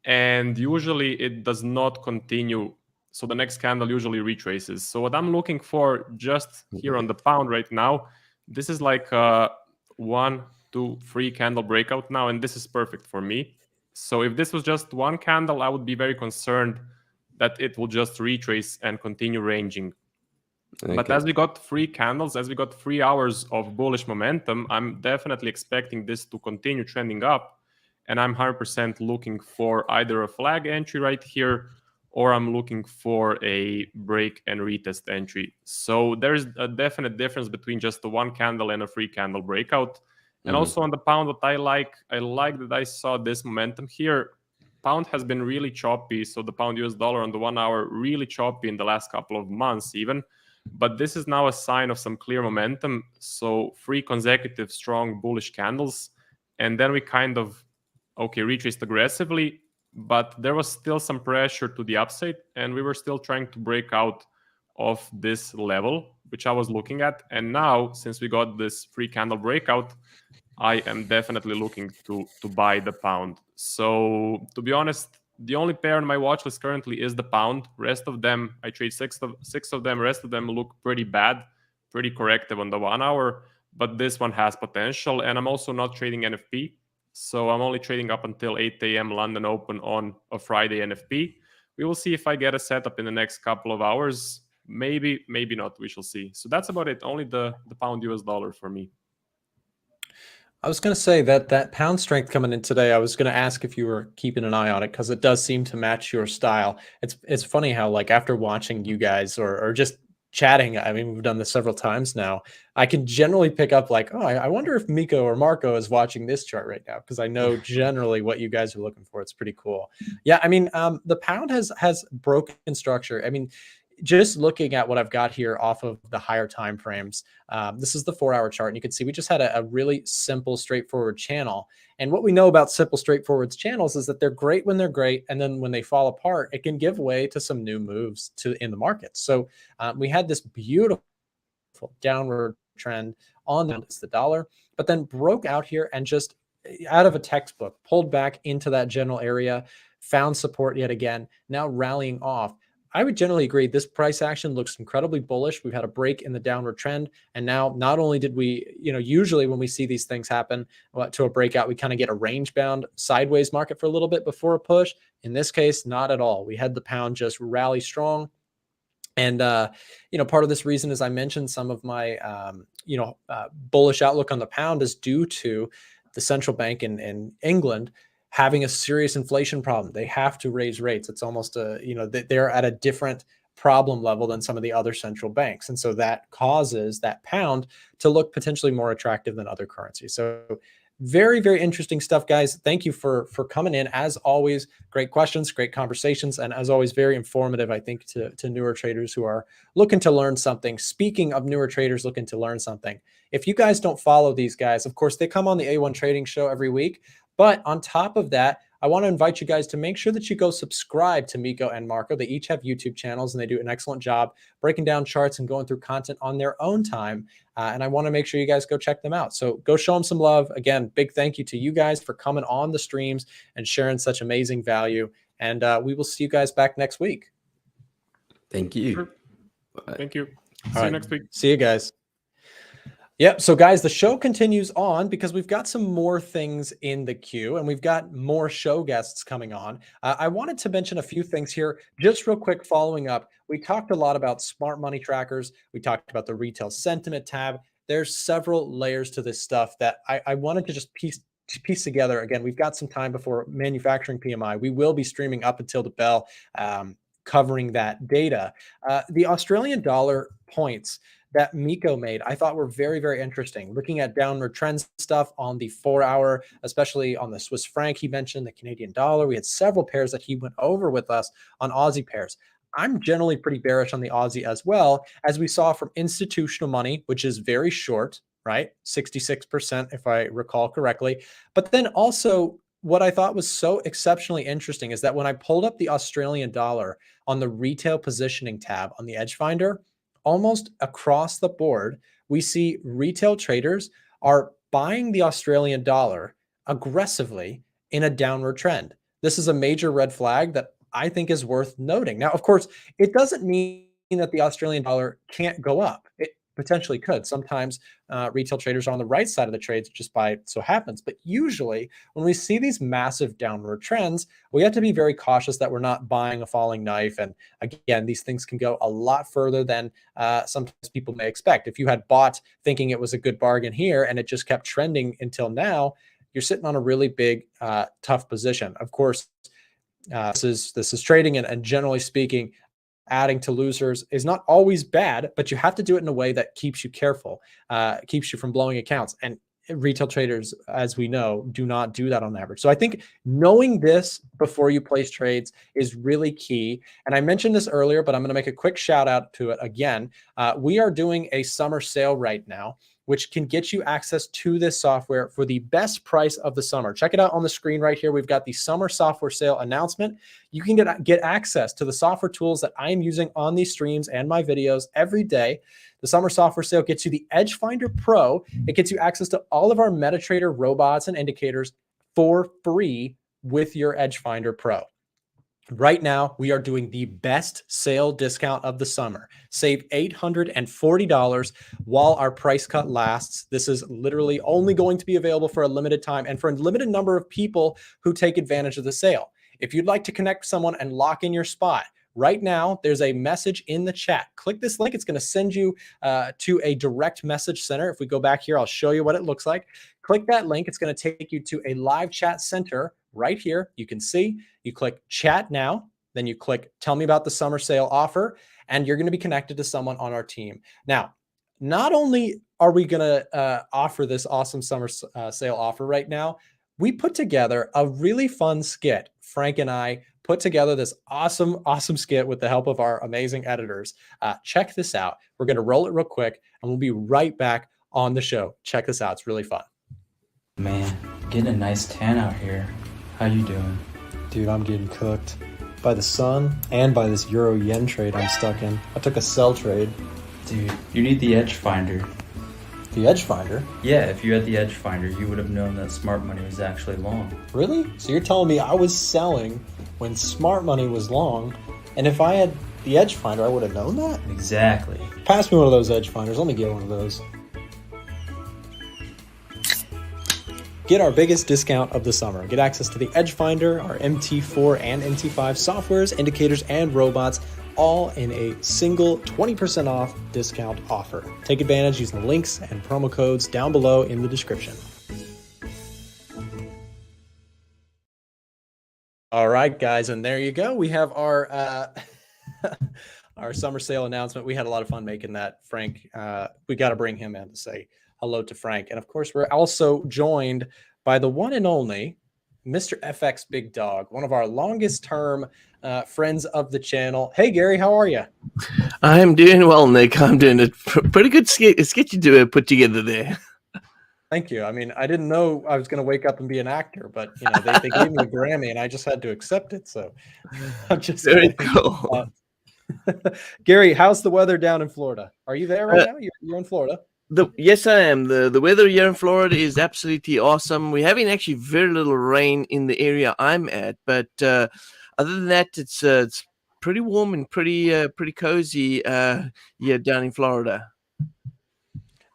and usually it does not continue. So the next candle usually retraces. So what I'm looking for just here on the pound right now, this is like a 1, 2, 3 candle breakout now, and this is perfect for me. So if this was just one candle, I would be very concerned that it will just retrace and continue ranging. But as we got 3 candles, as we got 3 hours of bullish momentum, I'm definitely expecting this to continue trending up. And I'm 100% looking for either a flag entry right here, or I'm looking for a break and retest entry. So there's a definite difference between just the 1 candle and a 3 candle breakout. And also on the pound, what I like that I saw this momentum here. Pound has been really choppy. So the pound US dollar on the 1 hour, really choppy in the last couple of months even. But this is now a sign of some clear momentum. So 3 consecutive strong bullish candles. And then we kind of, retraced aggressively. But there was still some pressure to the upside, and we were still trying to break out of this level, which I was looking at. And now, since we got this 3 candle breakout, I am definitely looking to buy the pound. So to be honest, the only pair on my watch list currently is the pound. Rest of them, I trade six of them. Rest of them look pretty bad, pretty corrective on the 1 hour. But this one has potential, and I'm also not trading NFP. So I'm only trading up until 8 a.m. London Open on a Friday NFP. We will see if I get a setup in the next couple of hours. Maybe, maybe not. We shall see. So that's about it. Only the pound US dollar for me. I was going to say that pound strength coming in today, I was going to ask if you were keeping an eye on it because it does seem to match your style. It's funny how, like, after watching you guys or just chatting, I mean, we've done this several times now, I can generally pick up like, oh, I wonder if Miko or Marco is watching this chart right now, because I know generally what you guys are looking for. It's pretty cool. Yeah, I mean, the pound has broken structure. I mean, just looking at what I've got here off of the higher time frames, this is the 4-hour chart, and you can see we just had a really simple, straightforward channel. And what we know about simple, straightforward channels is that they're great when they're great, and then when they fall apart, it can give way to some new moves in the market. So we had this beautiful downward trend on the dollar, but then broke out here and just out of a textbook, pulled back into that general area, found support yet again, now rallying off. I would generally agree this price action looks incredibly bullish. We've had a break in the downward trend. And now not only did we, usually when we see these things happen to a breakout, we kind of get a range bound sideways market for a little bit before a push. In this case, not at all. We had the pound just rally strong. And, part of this reason, as I mentioned, some of my, bullish outlook on the pound is due to the central bank in England having a serious inflation problem. They have to raise rates. It's almost they're at a different problem level than some of the other central banks. And so that causes that pound to look potentially more attractive than other currencies. So very, very interesting stuff, guys. Thank you for coming in. As always, great questions, great conversations, and as always, very informative, I think, to newer traders who are looking to learn something. Speaking of newer traders looking to learn something, if you guys don't follow these guys, of course, they come on the A1 Trading Show every week. But on top of that, I want to invite you guys to make sure that you go subscribe to Miko and Marco. They each have YouTube channels, and they do an excellent job breaking down charts and going through content on their own time. And I want to make sure you guys go check them out. So go show them some love. Again, big thank you to you guys for coming on the streams and sharing such amazing value. And we will see you guys back next week. Thank you. Sure. Thank you. See you next week. See you guys. Yep. So guys, the show continues on because we've got some more things in the queue and we've got more show guests coming on. I wanted to mention a few things here, just real quick, following up. We talked a lot about smart money trackers. We talked about the retail sentiment tab. There's several layers to this stuff that I wanted to just piece together. Again, we've got some time before manufacturing PMI. We will be streaming up until the bell, covering that data. The Australian dollar points that Miko made, I thought were very, very interesting. Looking at downward trends stuff on the 4-hour, especially on the Swiss franc, he mentioned the Canadian dollar. We had several pairs that he went over with us on Aussie pairs. I'm generally pretty bearish on the Aussie as well, as we saw from institutional money, which is very short, right? 66%, if I recall correctly. But then also what I thought was so exceptionally interesting is that when I pulled up the Australian dollar on the retail positioning tab on the EDGEFINDER, almost across the board, we see retail traders are buying the Australian dollar aggressively in a downward trend. This is a major red flag that I think is worth noting. Now, of course, it doesn't mean that the Australian dollar can't go up. It potentially could. Sometimes retail traders are on the right side of the trades just by so happens. But usually when we see these massive downward trends, we have to be very cautious that we're not buying a falling knife. And again, these things can go a lot further than sometimes people may expect. If you had bought thinking it was a good bargain here and it just kept trending until now, you're sitting on a really big, tough position. Of course, this is trading, and generally speaking, adding to losers is not always bad, but you have to do it in a way that keeps you careful, keeps you from blowing accounts. And retail traders, as we know, do not do that on average. So I think knowing this before you place trades is really key. And I mentioned this earlier, but I'm going to make a quick shout out to it again. We are doing a summer sale right now, which can get you access to this software for the best price of the summer. Check it out on the screen right here. We've got the summer software sale announcement. You can get access to the software tools that I'm using on these streams and my videos every day. The summer software sale gets you the EDGEFINDER Pro. It gets you access to all of our MetaTrader robots and indicators for free with your EDGEFINDER Pro. Right now, we are doing the best sale discount of the summer. Save $840 while our price cut lasts. This is literally only going to be available for a limited time and for a limited number of people who take advantage of the sale. If you'd like to connect with someone and lock in your spot, right now, there's a message in the chat. Click this link. It's going to send you to a direct message center. If we go back here, I'll show you what it looks like. Click that link. It's going to take you to a live chat center right here. You can see, you click chat now, then you click tell me about the summer sale offer. and you're going to be connected to someone on our team. Now, not only are we going to offer this awesome summer sale offer right now, we put together a really fun skit. Frank and I put together this awesome skit with the help of our amazing editors. Check this out. We're going to roll it real quick, and we'll be right back on the show. Check this out. It's really fun. Man, getting a nice tan out here. How you doing? Dude, I'm getting cooked by the sun and by this euro yen trade I'm stuck in. I took a sell trade. Dude, you need the Edge Finder. The Edge Finder? Yeah, if you had the Edge Finder, you would have known that smart money was actually long. Really? So you're telling me I was selling when smart money was long, and if I had the Edge Finder, I would have known that? Exactly. Pass me one of those Edge Finders. Let me get one of those. Get our biggest discount of the summer. Get access to the Edge Finder, our MT4 and MT5 softwares, indicators, and robots, all in a single 20% off discount offer. Take advantage using the links and promo codes down below in the description. All right, guys, and there you go. We have our our summer sale announcement. We had a lot of fun making that. Frank, we got to bring him in to say hello to Frank. And of course, we're also joined by the one and only Mr. FX Big Dog, one of our longest term friends of the channel. Hey, Gary, how are you? I'm doing well, Nick. I'm doing a pretty good sketch you put together there. Thank you. I mean, I didn't know I was going to wake up and be an actor, but you know, they gave me a Grammy and I just had to accept it. So I'm just very cool. Gary, how's the weather down in Florida? Are you there right now? You're in Florida? Yes, I am. The weather here in Florida is absolutely awesome. We're having actually very little rain in the area I'm at, but other than that, it's pretty warm and pretty cozy here down in Florida.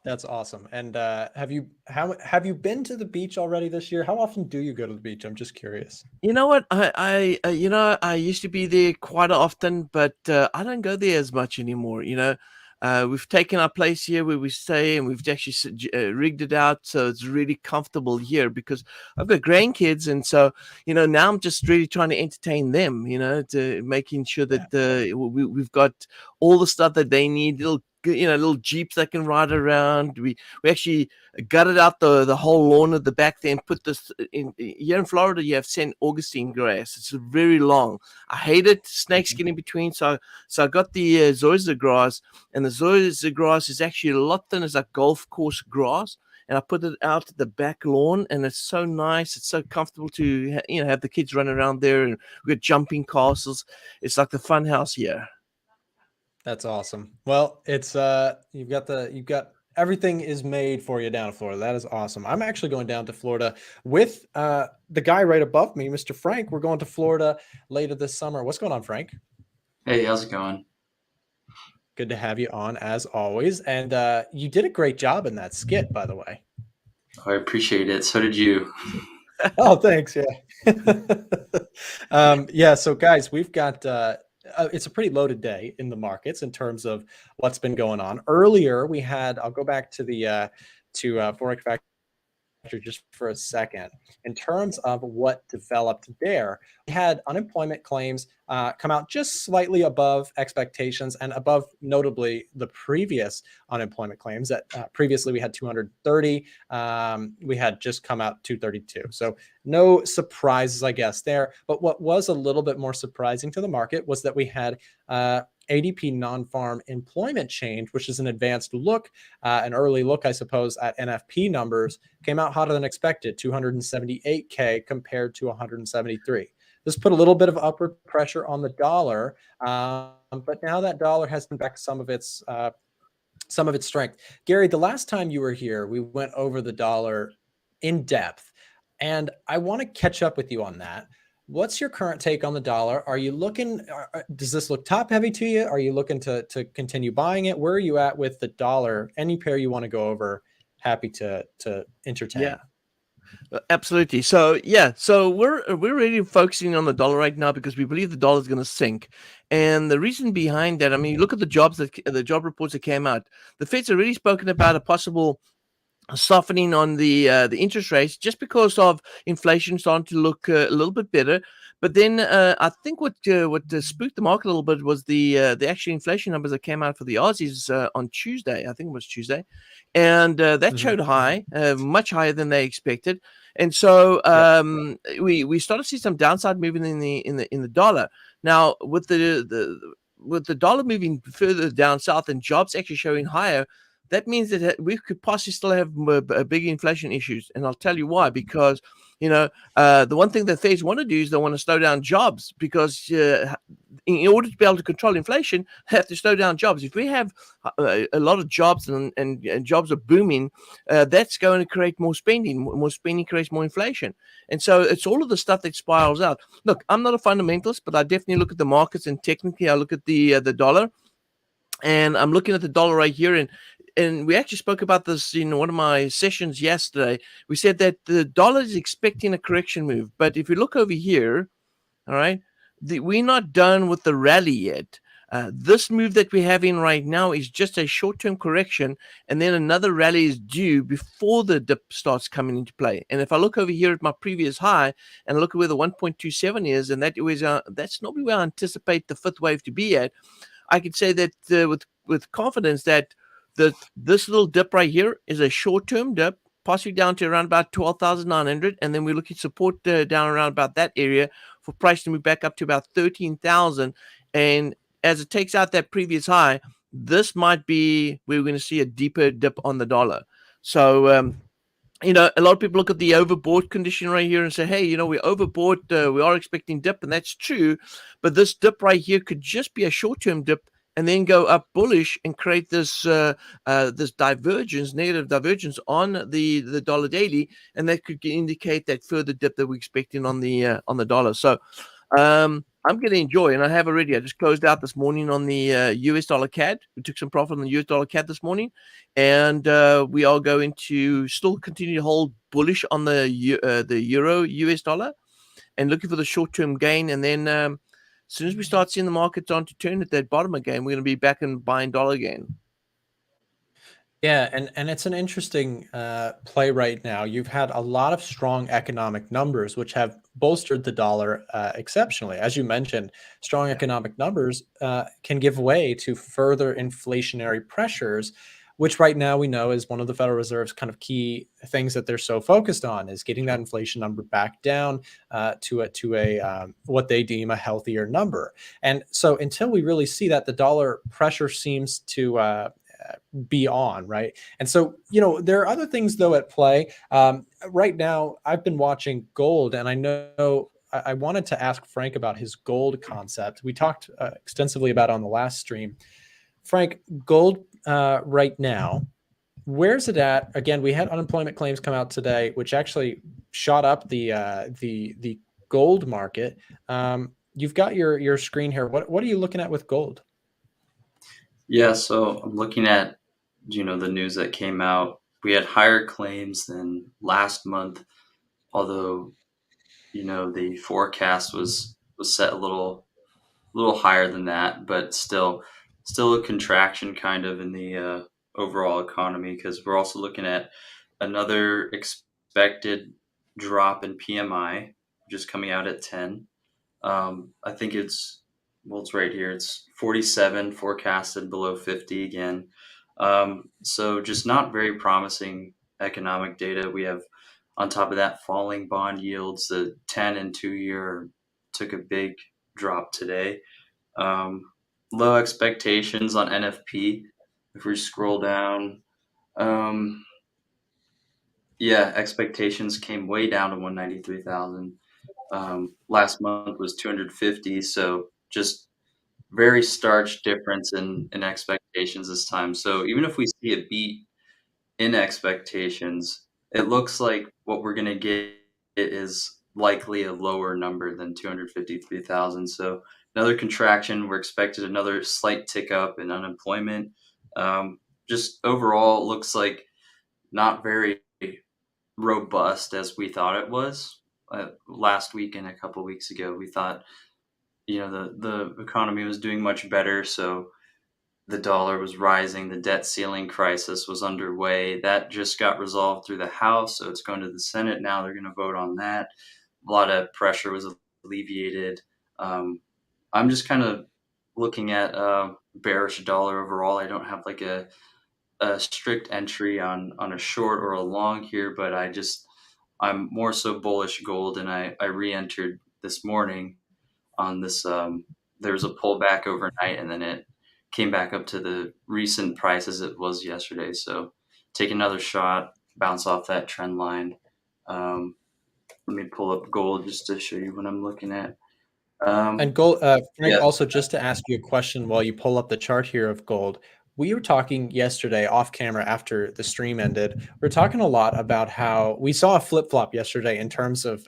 That's awesome. And have you been to the beach already this year? How often do you go to the beach? I'm just curious. You know what? I used to be there quite often, but I don't go there as much anymore. We've taken our place here where we stay, and we've actually rigged it out so it's really comfortable here because I've got grandkids, and so now I'm just really trying to entertain them. To making sure that we've got all the stuff that they need. Little jeeps that can ride around. We actually gutted out the whole lawn at the back there and put this in. Here in Florida, you have St. Augustine grass. It's very long. I hate it. Snakes get in between. So I got the zoysia grass, and the zoysia grass is actually a lot thinner as like golf course grass. And I put it out at the back lawn, and it's so nice. It's so comfortable to have the kids run around there, and we've got jumping castles. It's like the fun house here. That's awesome. Well, it's you've got everything is made for you down in Florida. That is awesome. I'm actually going down to Florida with the guy right above me, Mr. Frank. We're going to Florida later this summer. What's going on, Frank? Hey, how's it going? Good to have you on as always. And you did a great job in that skit, by the way. Oh, I appreciate it. So did you. Oh, thanks. Yeah. Yeah. So guys, we've got it's a pretty loaded day in the markets in terms of what's been going on. Earlier, we had, I'll go back to the Forex Factor just for a second. In terms of what developed there, we had unemployment claims come out just slightly above expectations and above notably the previous unemployment claims that previously we had 230. We had just come out 232. So no surprises, I guess, there. But what was a little bit more surprising to the market was that we had ADP non-farm employment change, which is an advanced look, an early look, I suppose, at NFP numbers, came out hotter than expected, 278K compared to 173. This put a little bit of upward pressure on the dollar, but now that dollar has been back some of its strength. Gary, the last time you were here, we went over the dollar in depth, and I want to catch up with you on that. What's your current take on the dollar? Are you looking, does this look top heavy to you? Are you looking to continue buying it? Where are you at with the dollar? Any pair you want to go over, happy to entertain. Yeah. Absolutely. So we're really focusing on the dollar right now because we believe the dollar is going to sink. And the reason behind that, I mean, look at the job reports that came out. The Fed's already spoken about a possible softening on the interest rates just because of inflation starting to look a little bit better. But then I think what spooked the market a little bit was the actual inflation numbers that came out for the Aussies on Tuesday. I think it was Tuesday, and that showed high, much higher than they expected. And so we started to see some downside moving in the dollar. Now with the dollar moving further down south and jobs actually showing higher, that means that we could possibly still have big inflation issues. And I'll tell you why. Because the one thing that Feds want to do is they want to slow down jobs, because in order to be able to control inflation, they have to slow down jobs. If we have a lot of jobs and jobs are booming, that's going to create more spending. More spending creates more inflation. And so it's all of the stuff that spirals out. Look, I'm not a fundamentalist, but I definitely look at the markets, and technically I look at the dollar. And I'm looking at the dollar right here, and we actually spoke about this in one of my sessions yesterday. We said that the dollar is expecting a correction move. But if you look over here, all right, we're not done with the rally yet. This move that we're having right now is just a short-term correction, and then another rally is due before the dip starts coming into play. And if I look over here at my previous high and look at where the 1.27 is, and that's normally where I anticipate the fifth wave to be at, I could say that with confidence that this little dip right here is a short-term dip, possibly down to around about 12,900, and then we look at support down around about that area for price to move back up to about 13,000. And as it takes out that previous high, this might be where we're going to see a deeper dip on the dollar. So a lot of people look at the overbought condition right here and say, hey, we're overbought. We are expecting dip, and that's true. But this dip right here could just be a short-term dip and then go up bullish and create this this negative divergence on the dollar daily, and that could indicate that further dip that we're expecting on the dollar. So I'm going to enjoy, and I have already. I just closed out this morning on the US dollar CAD. We took some profit on the US dollar CAD this morning, and we are going to still continue to hold bullish on the euro US dollar, and looking for the short-term gain. And then as soon as we start seeing the markets on to turn at that bottom again, we're going to be back and buying dollar again. Yeah, and it's an interesting play right now. You've had a lot of strong economic numbers, which have bolstered the dollar exceptionally. As you mentioned, strong economic numbers can give way to further inflationary pressures, which right now we know is one of the Federal Reserve's kind of key things that they're so focused on, is getting that inflation number back down to a what they deem a healthier number. And so until we really see that, the dollar pressure seems to be on, right? And so, there are other things though at play. Right now, I've been watching gold, and I know I wanted to ask Frank about his gold concept. We talked extensively about it on the last stream. Frank, gold right now, where's it at? Again, we had unemployment claims come out today, which actually shot up the gold market. You've got your screen here. What are you looking at with gold? Yeah, so I'm looking at, the news that came out. We had higher claims than last month, although, the forecast was set a little higher than that, but still a contraction kind of in the overall economy, because we're also looking at another expected drop in PMI, just coming out at 10. I think it's right here. It's 47 forecasted, below 50 again. So just not very promising economic data. We have, on top of that, falling bond yields. The 10 and 2-year took a big drop today. Low expectations on NFP. If we scroll down, expectations came way down to 193,000. Last month was 250, so just very stark difference in expectations this time. So even if we see a beat in expectations, it looks like what we're going to get is likely a lower number than 253,000. So another contraction. We're expected another slight tick up in unemployment. Just overall, it looks like not very robust as we thought it was. Last week and a couple weeks ago, we thought, the economy was doing much better. So the dollar was rising. The debt ceiling crisis was underway. That just got resolved through the House. So it's going to the Senate now. They're going to vote on that. A lot of pressure was alleviated. I'm just kind of looking at bearish dollar overall. I don't have like a strict entry on a short or a long here, but I'm more so bullish gold, and I re-entered this morning on this. There was a pullback overnight, and then it came back up to the recent price as it was yesterday. So take another shot, bounce off that trend line. Let me pull up gold just to show you what I'm looking at. And gold, Frank, Yeah. also just to ask you a question while you pull up the chart here of gold. We were talking yesterday off camera after the stream ended. We are talking a lot about how we saw a flip flop yesterday in terms of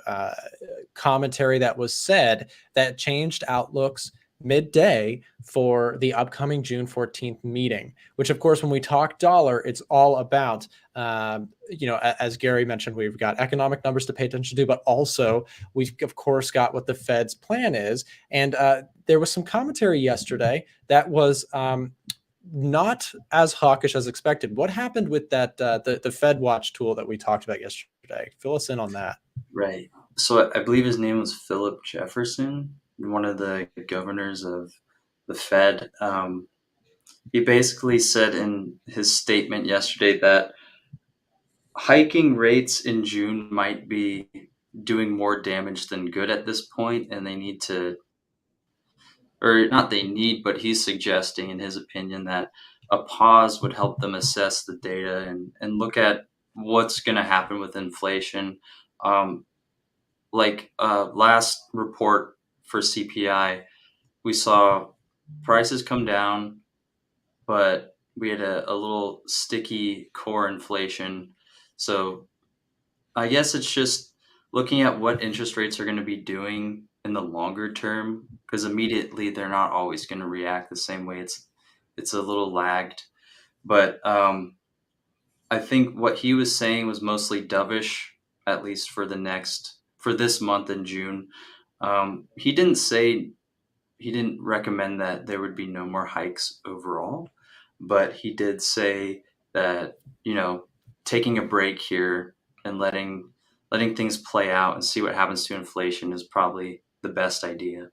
commentary that was said that changed outlooks midday for the upcoming June 14th meeting, which of course, when we talk dollar, it's all about, as Gary mentioned, we've got economic numbers to pay attention to, but also we've of course got what the Fed's plan is. And there was some commentary yesterday that was not as hawkish as expected. What happened with that, the Fed Watch tool that we talked about yesterday? Fill us in on that. Right. So I believe his name was Philip Jefferson, one of the governors of the Fed. He basically said in his statement yesterday that hiking rates in June might be doing more damage than good at this point, and they need to, or not they need, but he's suggesting, in his opinion, that a pause would help them assess the data and look at what's going to happen with inflation. Last report for CPI, we saw prices come down, but we had a little sticky core inflation. So I guess it's just looking at what interest rates are going to be doing in the longer term, because immediately they're not always going to react the same way. It's a little lagged. But I think what he was saying was mostly dovish, at least for this month in June. He didn't recommend that there would be no more hikes overall, but he did say that, taking a break here and letting things play out and see what happens to inflation is probably the best idea.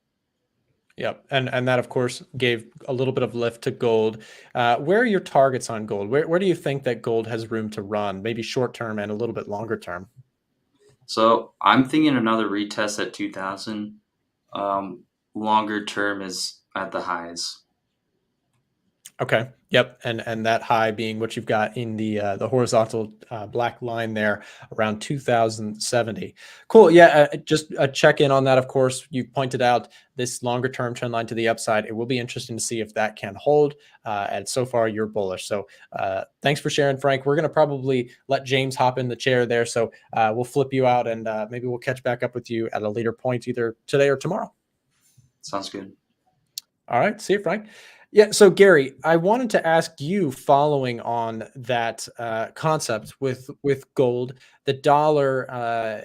Yep. And that, of course, gave a little bit of lift to gold. Where are your targets on gold? Where do you think that gold has room to run, maybe short term and a little bit longer term? So I'm thinking another retest at 2000. Longer term is at the highs. Okay. Yep. And that high being what you've got in the horizontal black line there around 2070. Cool. Yeah. Just a check in on that. Of course, you pointed out this longer term trend line to the upside. It will be interesting to see if that can hold. And so far you're bullish. So thanks for sharing, Frank. We're going to probably let James hop in the chair there. So we'll flip you out and maybe we'll catch back up with you at a later point, either today or tomorrow. Sounds good. All right. See you, Frank. Yeah. So, Gary, I wanted to ask you, following on that concept with gold, the dollar,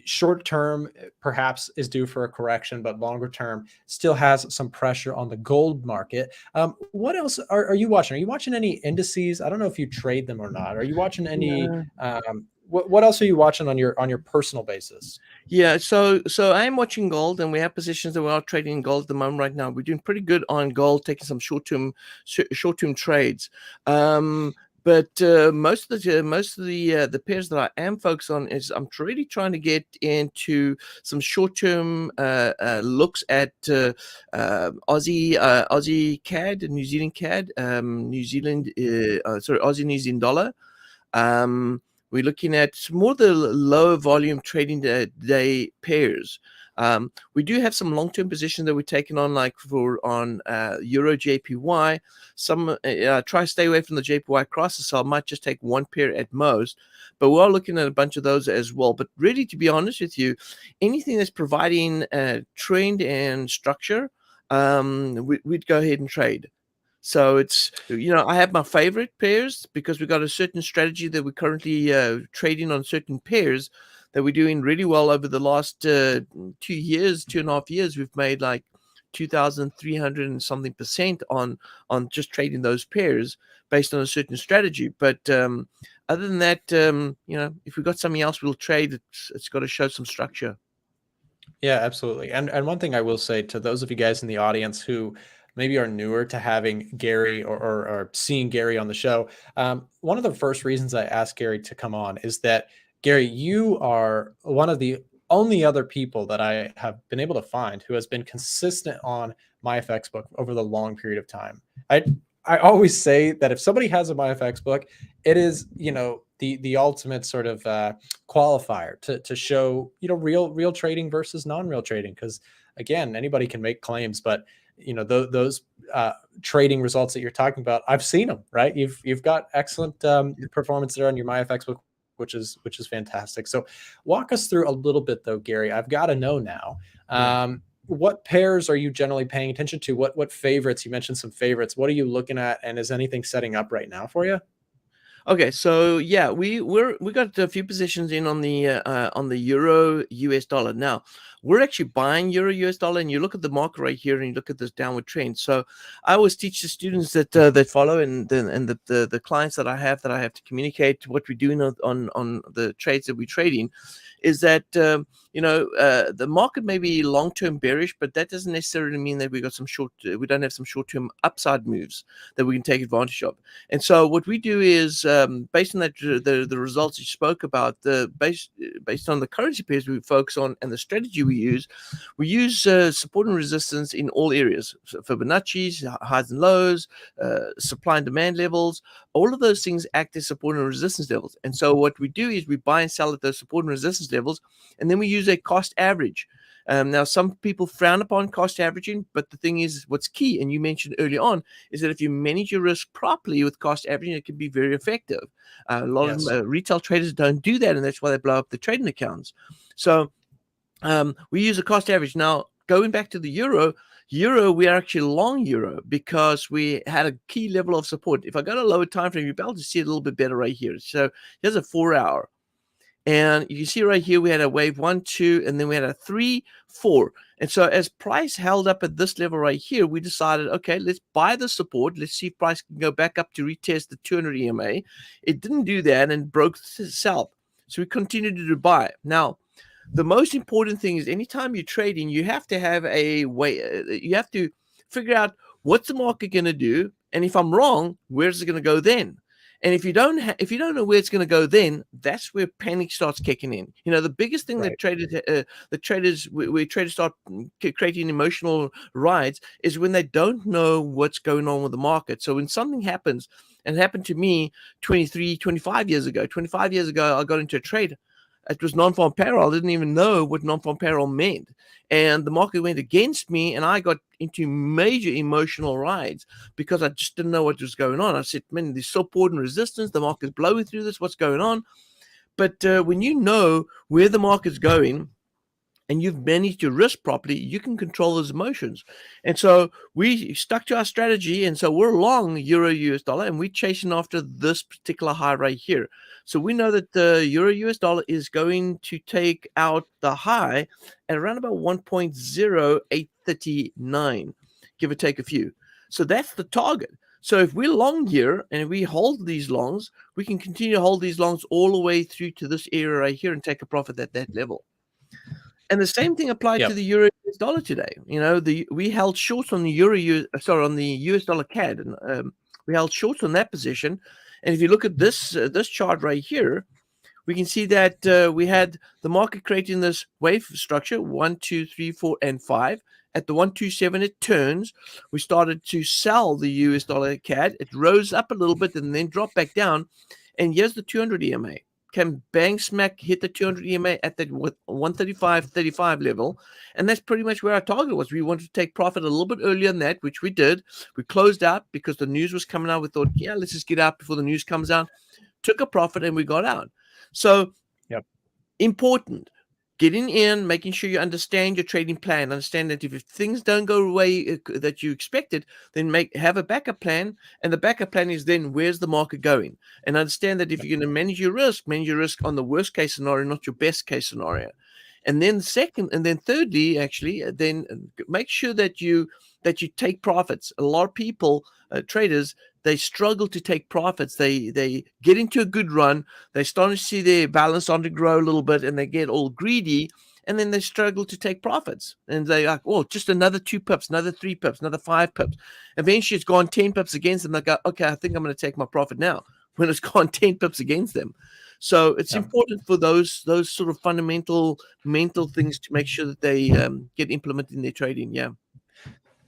short term perhaps is due for a correction, but longer term still has some pressure on the gold market. What else are you watching? Are you watching any indices? I don't know if you trade them or not. Are you watching any? What else are you watching on your personal basis? Yeah, so I'm watching gold, and we have positions that we are trading in gold at the moment. Right now, we're doing pretty good on gold, taking some short-term trades. But most of the pairs that I am focused on is I'm really trying to get into some short-term looks at Aussie CAD, New Zealand CAD, Aussie New Zealand dollar. We're looking at more the lower volume trading day pairs. We do have some long-term positions that we're taking on, like on Euro JPY. Some try to stay away from the JPY crosses, so I might just take one pair at most. But we're looking at a bunch of those as well. But really, to be honest with you, anything that's providing trend and structure, we'd go ahead and trade. So it's, I have my favorite pairs because we've got a certain strategy that we're currently trading on certain pairs that we're doing really well over the last 2.5 years. We've made like 2,300 and something % on just trading those pairs based on a certain strategy. But other than that, if we've got something else we'll trade, it's got to show some structure. Yeah, absolutely. And one thing I will say to those of you guys in the audience who maybe are newer to having Gary or seeing Gary on the show, one of the first reasons I asked Gary to come on is that, Gary, you are one of the only other people that I have been able to find who has been consistent on MyFX book over the long period of time. I always say that if somebody has a MyFX book, it is, the ultimate sort of qualifier to show, real trading versus non-real trading, because again, anybody can make claims, but those trading results that you're talking about, I've seen them. Right, you've got excellent performance there on your MyFX book, which is fantastic. So walk us through a little bit though, Gary. I've got to know now, what pairs are you generally paying attention to? What favorites? You mentioned some favorites. What are you looking at, and is anything setting up right now for you? Okay, so yeah, we got a few positions in on the euro US dollar. Now we're actually buying euro US dollar, and you look at the market right here, and you look at this downward trend. So I always teach the students that follow, and the clients that I have to communicate what we're doing on the trades that we're trading, is that the market may be long term bearish, but that doesn't necessarily mean that we don't have some short term upside moves that we can take advantage of. And so what we do is, based on that, the results you spoke about, based on the currency pairs we focus on and the strategy we use support and resistance in all areas. So Fibonacci's, highs and lows, supply and demand levels, all of those things act as support and resistance levels. And so what we do is we buy and sell at those support and resistance levels, and then we use a cost average. Now, some people frown upon cost averaging, but the thing is, what's key, and you mentioned early on, is that if you manage your risk properly with cost averaging, it can be very effective. A lot of retail traders don't do that, and that's why they blow up the trading accounts. So we use a cost average. Now, going back to the euro, we are actually long euro because we had a key level of support. If I go to a lower time frame, you'll be able to see it a little bit better right here. So here's a 4 hour. And you can see right here, we had a wave 1, 2, and then we had a 3, 4. And so as price held up at this level right here, we decided, okay, let's buy the support. Let's see if price can go back up to retest the 200 EMA. It didn't do that and broke south. So we continued to buy. Now, the most important thing is anytime you're trading, you have to have a way. You have to figure out what's the market going to do. And if I'm wrong, where's it going to go then? And if you don't know where it's going to go, then that's where panic starts kicking in. The biggest thing that traders start creating emotional rides is when they don't know what's going on with the market. So when something happens, and it happened to me 25 years ago. 25 years ago, I got into a trade. It was non-farm payroll. I didn't even know what non-farm payroll meant. And the market went against me, and I got into major emotional rides because I just didn't know what was going on. I said, man, there's support and resistance. The market's blowing through this. What's going on? But when you know where the market's going, and you've managed your risk properly, you can control those emotions. And so we stuck to our strategy. And so we're long euro US dollar, and we're chasing after this particular high right here. So we know that the euro US dollar is going to take out the high at around about 1.0839, give or take a few. So that's the target. So if we're long here and we hold these longs, we can continue to hold these longs all the way through to this area right here and take a profit at that level. And the same thing applied to the euro US dollar today. We held shorts on the on the US dollar CAD, and we held shorts on that position. And if you look at this chart right here, we can see that we had the market creating this wave structure 1, 2, 3, 4, and 5. At the 127, it turns. We started to sell the US dollar CAD. It rose up a little bit and then dropped back down. And here's the 200 EMA. Can bang smack hit the 200 EMA at that 135.35 level, and that's pretty much where our target was. We wanted to take profit a little bit earlier than that, which we did. We closed out because the news was coming out. We thought, yeah, let's just get out before the news comes out. Took a profit and we got out. So important. Getting in, making sure you understand your trading plan. Understand that if things don't go the way that you expected, then have a backup plan. And the backup plan is then where's the market going? And understand that if you're going to manage your risk on the worst case scenario, not your best case scenario. And then thirdly, actually, then make sure that you take profits. A lot of people, traders, they struggle to take profits. They get into a good run. They start to see their balance starting to grow a little bit, and they get all greedy, and then they struggle to take profits. And they're like, oh, just another 2 pips, another 3 pips, another 5 pips. Eventually, it's gone 10 pips against them. They go, okay, I think I'm going to take my profit now, when it's gone 10 pips against them. So it's important for those sort of fundamental mental things to make sure that they get implemented in their trading. Yeah.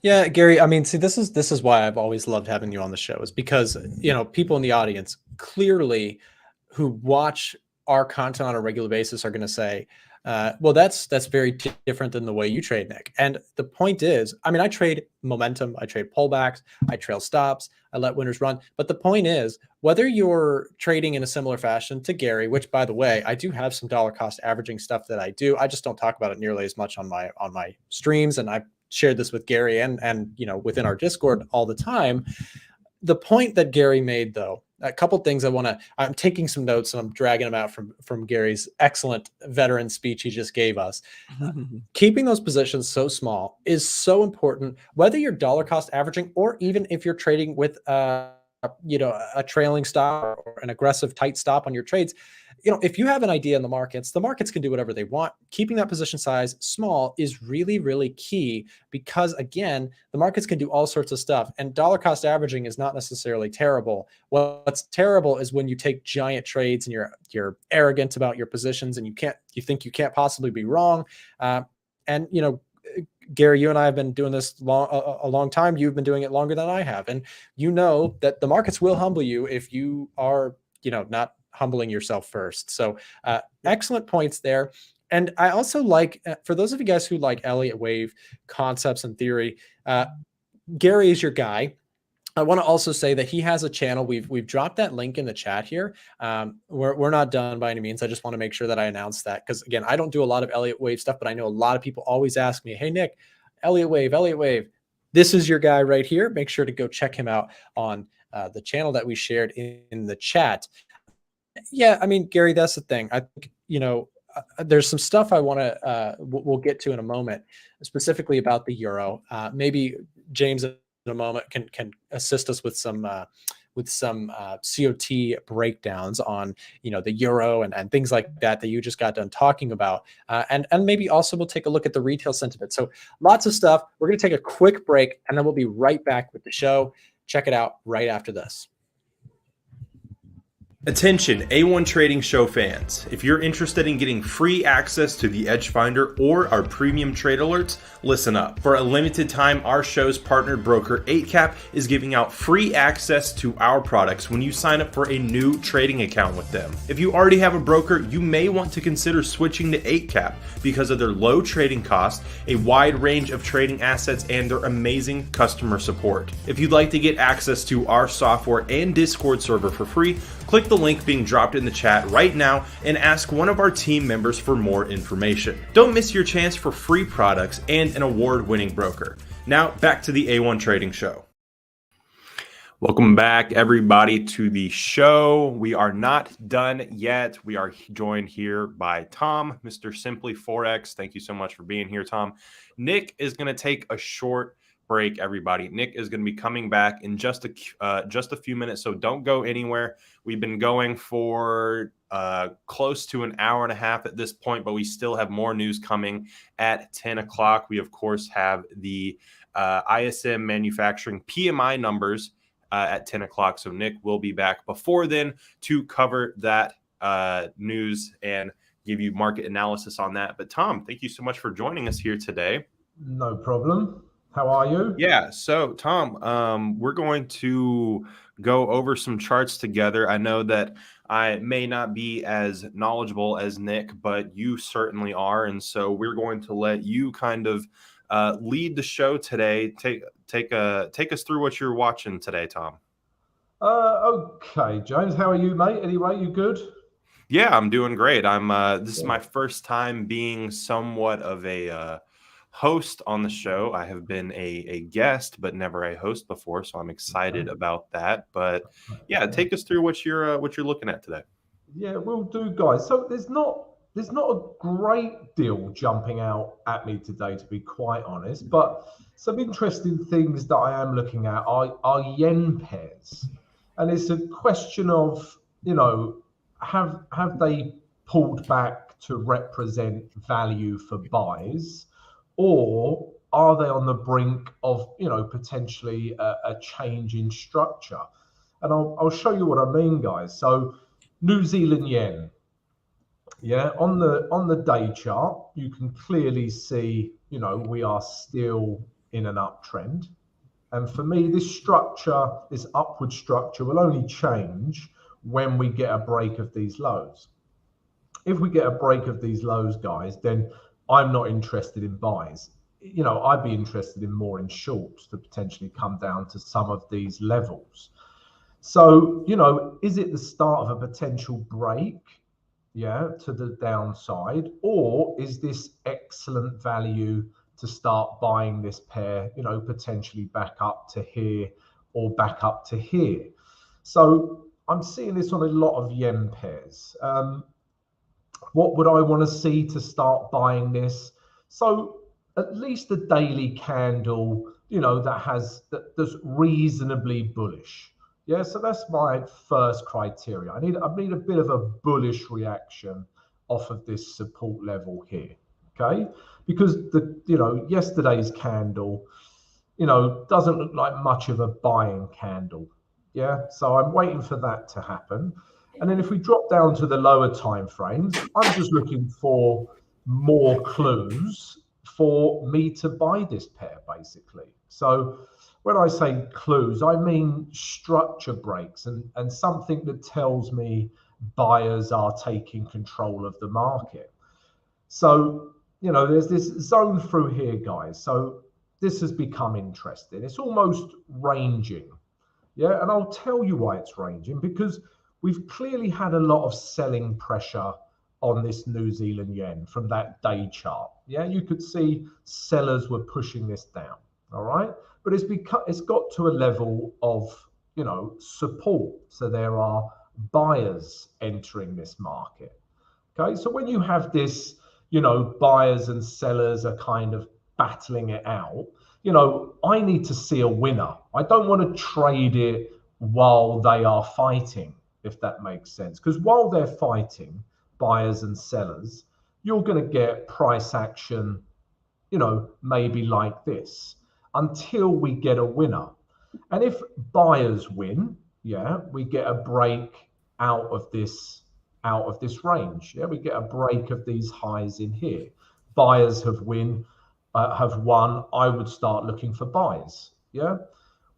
Yeah, Gary, I mean, see, this is why I've always loved having you on the show, is because, you know, people in the audience clearly who watch our content on a regular basis are going to say, well, that's very different than the way you trade, Nick. And the point is, I mean, I trade momentum, I trade pullbacks, I trail stops, I let winners run. But the point is, whether you're trading in a similar fashion to Gary, which, by the way, I do have some dollar cost averaging stuff that I do. I just don't talk about it nearly as much on my streams, and I shared this with Gary and you know, within our Discord all the time. The point that Gary made, though, a couple things I'm taking some notes and I'm dragging them out from Gary's excellent veteran speech he just gave us. Keeping those positions so small is so important, whether you're dollar cost averaging or even if you're trading with you know, a trailing stop or an aggressive tight stop on your trades. You know, if you have an idea in the markets can do whatever they want. Keeping that position size small is really, really key, because again, the markets can do all sorts of stuff, and dollar cost averaging is not necessarily terrible. What's terrible is when you take giant trades and you're arrogant about your positions and you think you can't possibly be wrong. And you know, Gary, you and I have been doing this a long time. You've been doing it longer than I have, and you know that the markets will humble you if you are, you know, not humbling yourself first. So excellent points there. And I also like, for those of you guys who like Elliott wave concepts and theory, Gary is your guy. I want to also say that he has a channel. We've dropped that link in the chat here. We're not done by any means. I just want to make sure that I announce that, because again, I don't do a lot of Elliott wave stuff, but I know a lot of people always ask me, hey, Nick, Elliott wave. This is your guy right here. Make sure to go check him out on the channel that we shared in the chat. Yeah, I mean, Gary, that's the thing. I think, you know, there's some stuff I want to we'll get to in a moment, specifically about the euro. Maybe James in a moment can assist us with some COT breakdowns on, you know, the euro and things like that you just got done talking about, and maybe also we'll take a look at the retail sentiment. So lots of stuff. We're going to take a quick break and then we'll be right back with the show. Check it out right after this. Attention A1 Trading Show fans. If you're interested in getting free access to the Edge Finder or our premium trade alerts, listen up. For a limited time, our show's partnered broker 8cap is giving out free access to our products when you sign up for a new trading account with them. If you already have a broker, you may want to consider switching to 8cap because of their low trading costs, a wide range of trading assets, and their amazing customer support. If you'd like to get access to our software and Discord server for free, click the link being dropped in the chat right now and ask one of our team members for more information. Don't miss your chance for free products and an award-winning broker. Now, back to the A1 Trading Show. Welcome back, everybody, to the show. We are not done yet. We are joined here by Tom, Mr. Simply Forex. Thank you so much for being here, Tom. Nick is going to take a short break, everybody. Nick is going to be coming back in just a few minutes, so don't go anywhere. We've been going for close to an hour and a half at this point, but we still have more news coming at 10 o'clock. We, of course, have the ISM manufacturing PMI numbers at 10 o'clock, so Nick will be back before then to cover that news and give you market analysis on that. But Tom, thank you so much for joining us here today. No problem. How are you? Yeah. So, Tom, we're going to go over some charts together. I know that I may not be as knowledgeable as Nick, but you certainly are. And so we're going to let you kind of lead the show today. Take us through what you're watching today, Tom. Okay, James. How are you, mate? Anyway, you good? Yeah, I'm doing great. This is my first time being somewhat of a host on the show. I have been a guest, but never a host before, so I'm excited about that. But yeah, take us through what you're looking at today. Yeah, we'll do, guys. So there's not a great deal jumping out at me today, to be quite honest. But some interesting things that I am looking at are yen pairs, and it's a question of, you know, have they pulled back to represent value for buys, or are they on the brink of, potentially a change in structure? And I'll show you what I mean, guys. So New Zealand yen, yeah, on the day chart, you can clearly see, we are still in an uptrend. And for me, this structure, this upward structure, will only change when we get a break of these lows. If we get a break of these lows, guys, then I'm not interested in buys. I'd be interested in more in shorts to potentially come down to some of these levels. So, is it the start of a potential break, to the downside, or is this excellent value to start buying this pair, potentially back up to here or back up to here? So I'm seeing this on a lot of yen pairs. What would I want to see to start buying this? So at least a daily candle, that's reasonably bullish. Yeah, so that's my first criteria. I need a bit of a bullish reaction off of this support level here. Okay, because yesterday's candle, doesn't look like much of a buying candle. Yeah, so I'm waiting for that to happen. And then if we drop down to the lower time frames, I'm just looking for more clues for me to buy this pair, basically. So when I say clues, I mean structure breaks and something that tells me buyers are taking control of the market. So, there's this zone through here, guys. So this has become interesting. It's almost ranging. Yeah, and I'll tell you why it's ranging, because we've clearly had a lot of selling pressure on this New Zealand yen from that day chart. Yeah, you could see sellers were pushing this down. All right, but it's got to a level of support. So there are buyers entering this market. Okay, so when you have this, buyers and sellers are kind of battling it out, I need to see a winner. I don't want to trade it while they are fighting, if that makes sense. Because while they're fighting, buyers and sellers, you're going to get price action, maybe like this, until we get a winner. And if buyers win, we get a break out of this range. Yeah, we get a break of these highs in here. Buyers have won. I would start looking for buys. Yeah.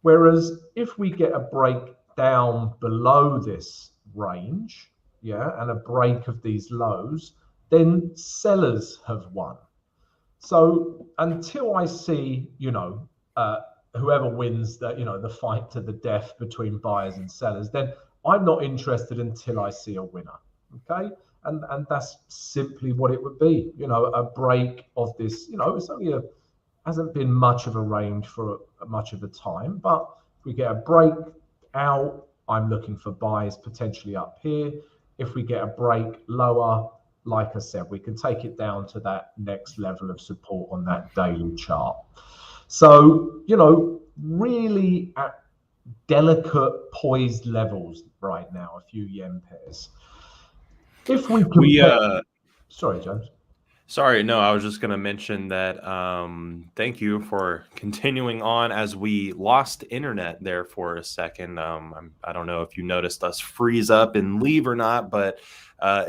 Whereas if we get a break down below this range, and a break of these lows, then sellers have won. So until I see, whoever wins the fight to the death between buyers and sellers, then I'm not interested until I see a winner. Okay, and that's simply what it would be. A break of this. It's only hasn't been much of a range for much of the time, but if we get a break out, I'm looking for buys potentially up here. If we get a break lower, like I said, we can take it down to that next level of support on that daily chart. So, really at delicate poised levels right now, a few yen pairs. If we compare... Sorry, James. Sorry, no, I was just going to mention that thank you for continuing on as we lost internet there for a second. I don't know if you noticed us freeze up and leave or not, but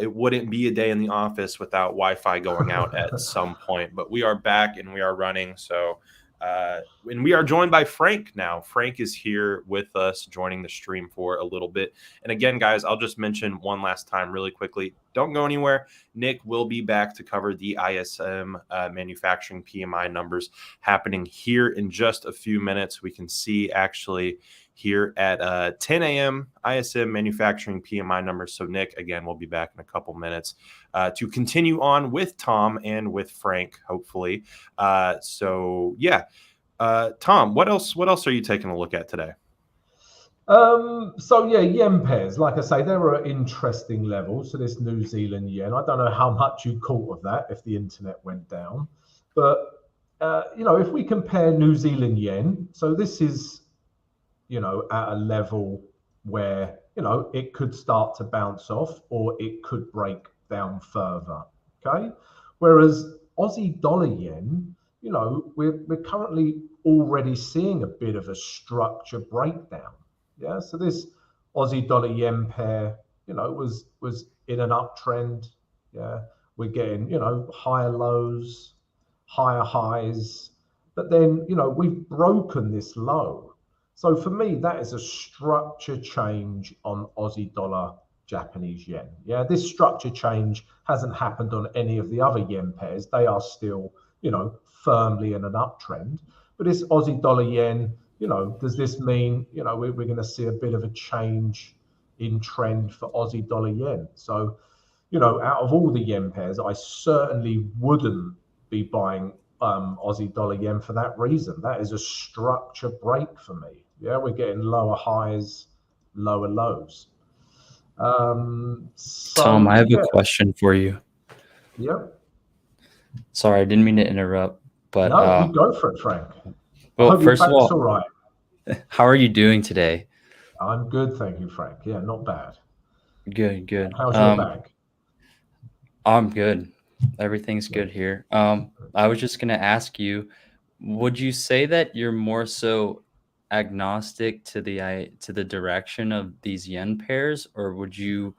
it wouldn't be a day in the office without Wi-Fi going out at some point. But we are back and we are running. So, and we are joined by Frank now. Frank is here with us, joining the stream for a little bit. And again, guys, I'll just mention one last time really quickly. Don't go anywhere. Nick will be back to cover the ISM manufacturing PMI numbers happening here in just a few minutes. We can see actually here at 10 a.m. ISM manufacturing PMI numbers. So Nick, again, we'll be back in a couple minutes to continue on with Tom and with Frank, hopefully. So yeah, Tom, what else are you taking a look at today? So yeah, yen pairs, like I say, there are interesting levels. So this New Zealand yen, I don't know how much you caught of that if the internet went down, but if we compare New Zealand yen, so this is at a level where it could start to bounce off or it could break down further. Okay, whereas Aussie dollar yen, you know, we're currently already seeing a bit of a structure breakdown. Yeah, so this Aussie dollar yen pair, you know, was in an uptrend. Yeah, we're getting, you know, higher lows, higher highs, but then, you know, we've broken this low. So for me, that is a structure change on Aussie dollar Japanese yen. Yeah, this structure change hasn't happened on any of the other yen pairs. They are still, you know, firmly in an uptrend. But this Aussie dollar yen, you know, does this mean, you know, we're going to see a bit of a change in trend for Aussie dollar yen? So, you know, out of all the yen pairs, I certainly wouldn't be buying Aussie dollar yen for that reason. That is a structure break for me. Yeah, we're getting lower highs, lower lows. Tom, I have yeah. a question for you. Yeah. Sorry, I didn't mean to interrupt, but No, you go for it, Frank. well, I hope your first of back's all, all right. how are you doing today? I'm good, thank you, Frank. Yeah, not bad. Good, good. How's your back? I'm good. Everything's good here. I was just gonna ask you, would you say that you're more so agnostic to the direction of these yen pairs, or would you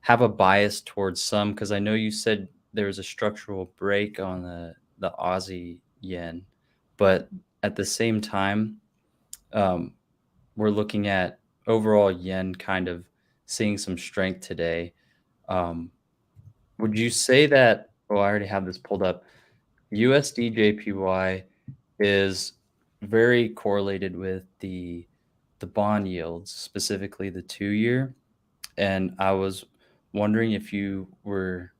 have a bias towards some? Because I know you said there was a structural break on the Aussie yen, but at the same time, we're looking at overall yen kind of seeing some strength today. Would you say that? Oh, I already have this pulled up. USD JPY is very correlated with the bond yields, specifically the 2-year. And I was wondering if you were,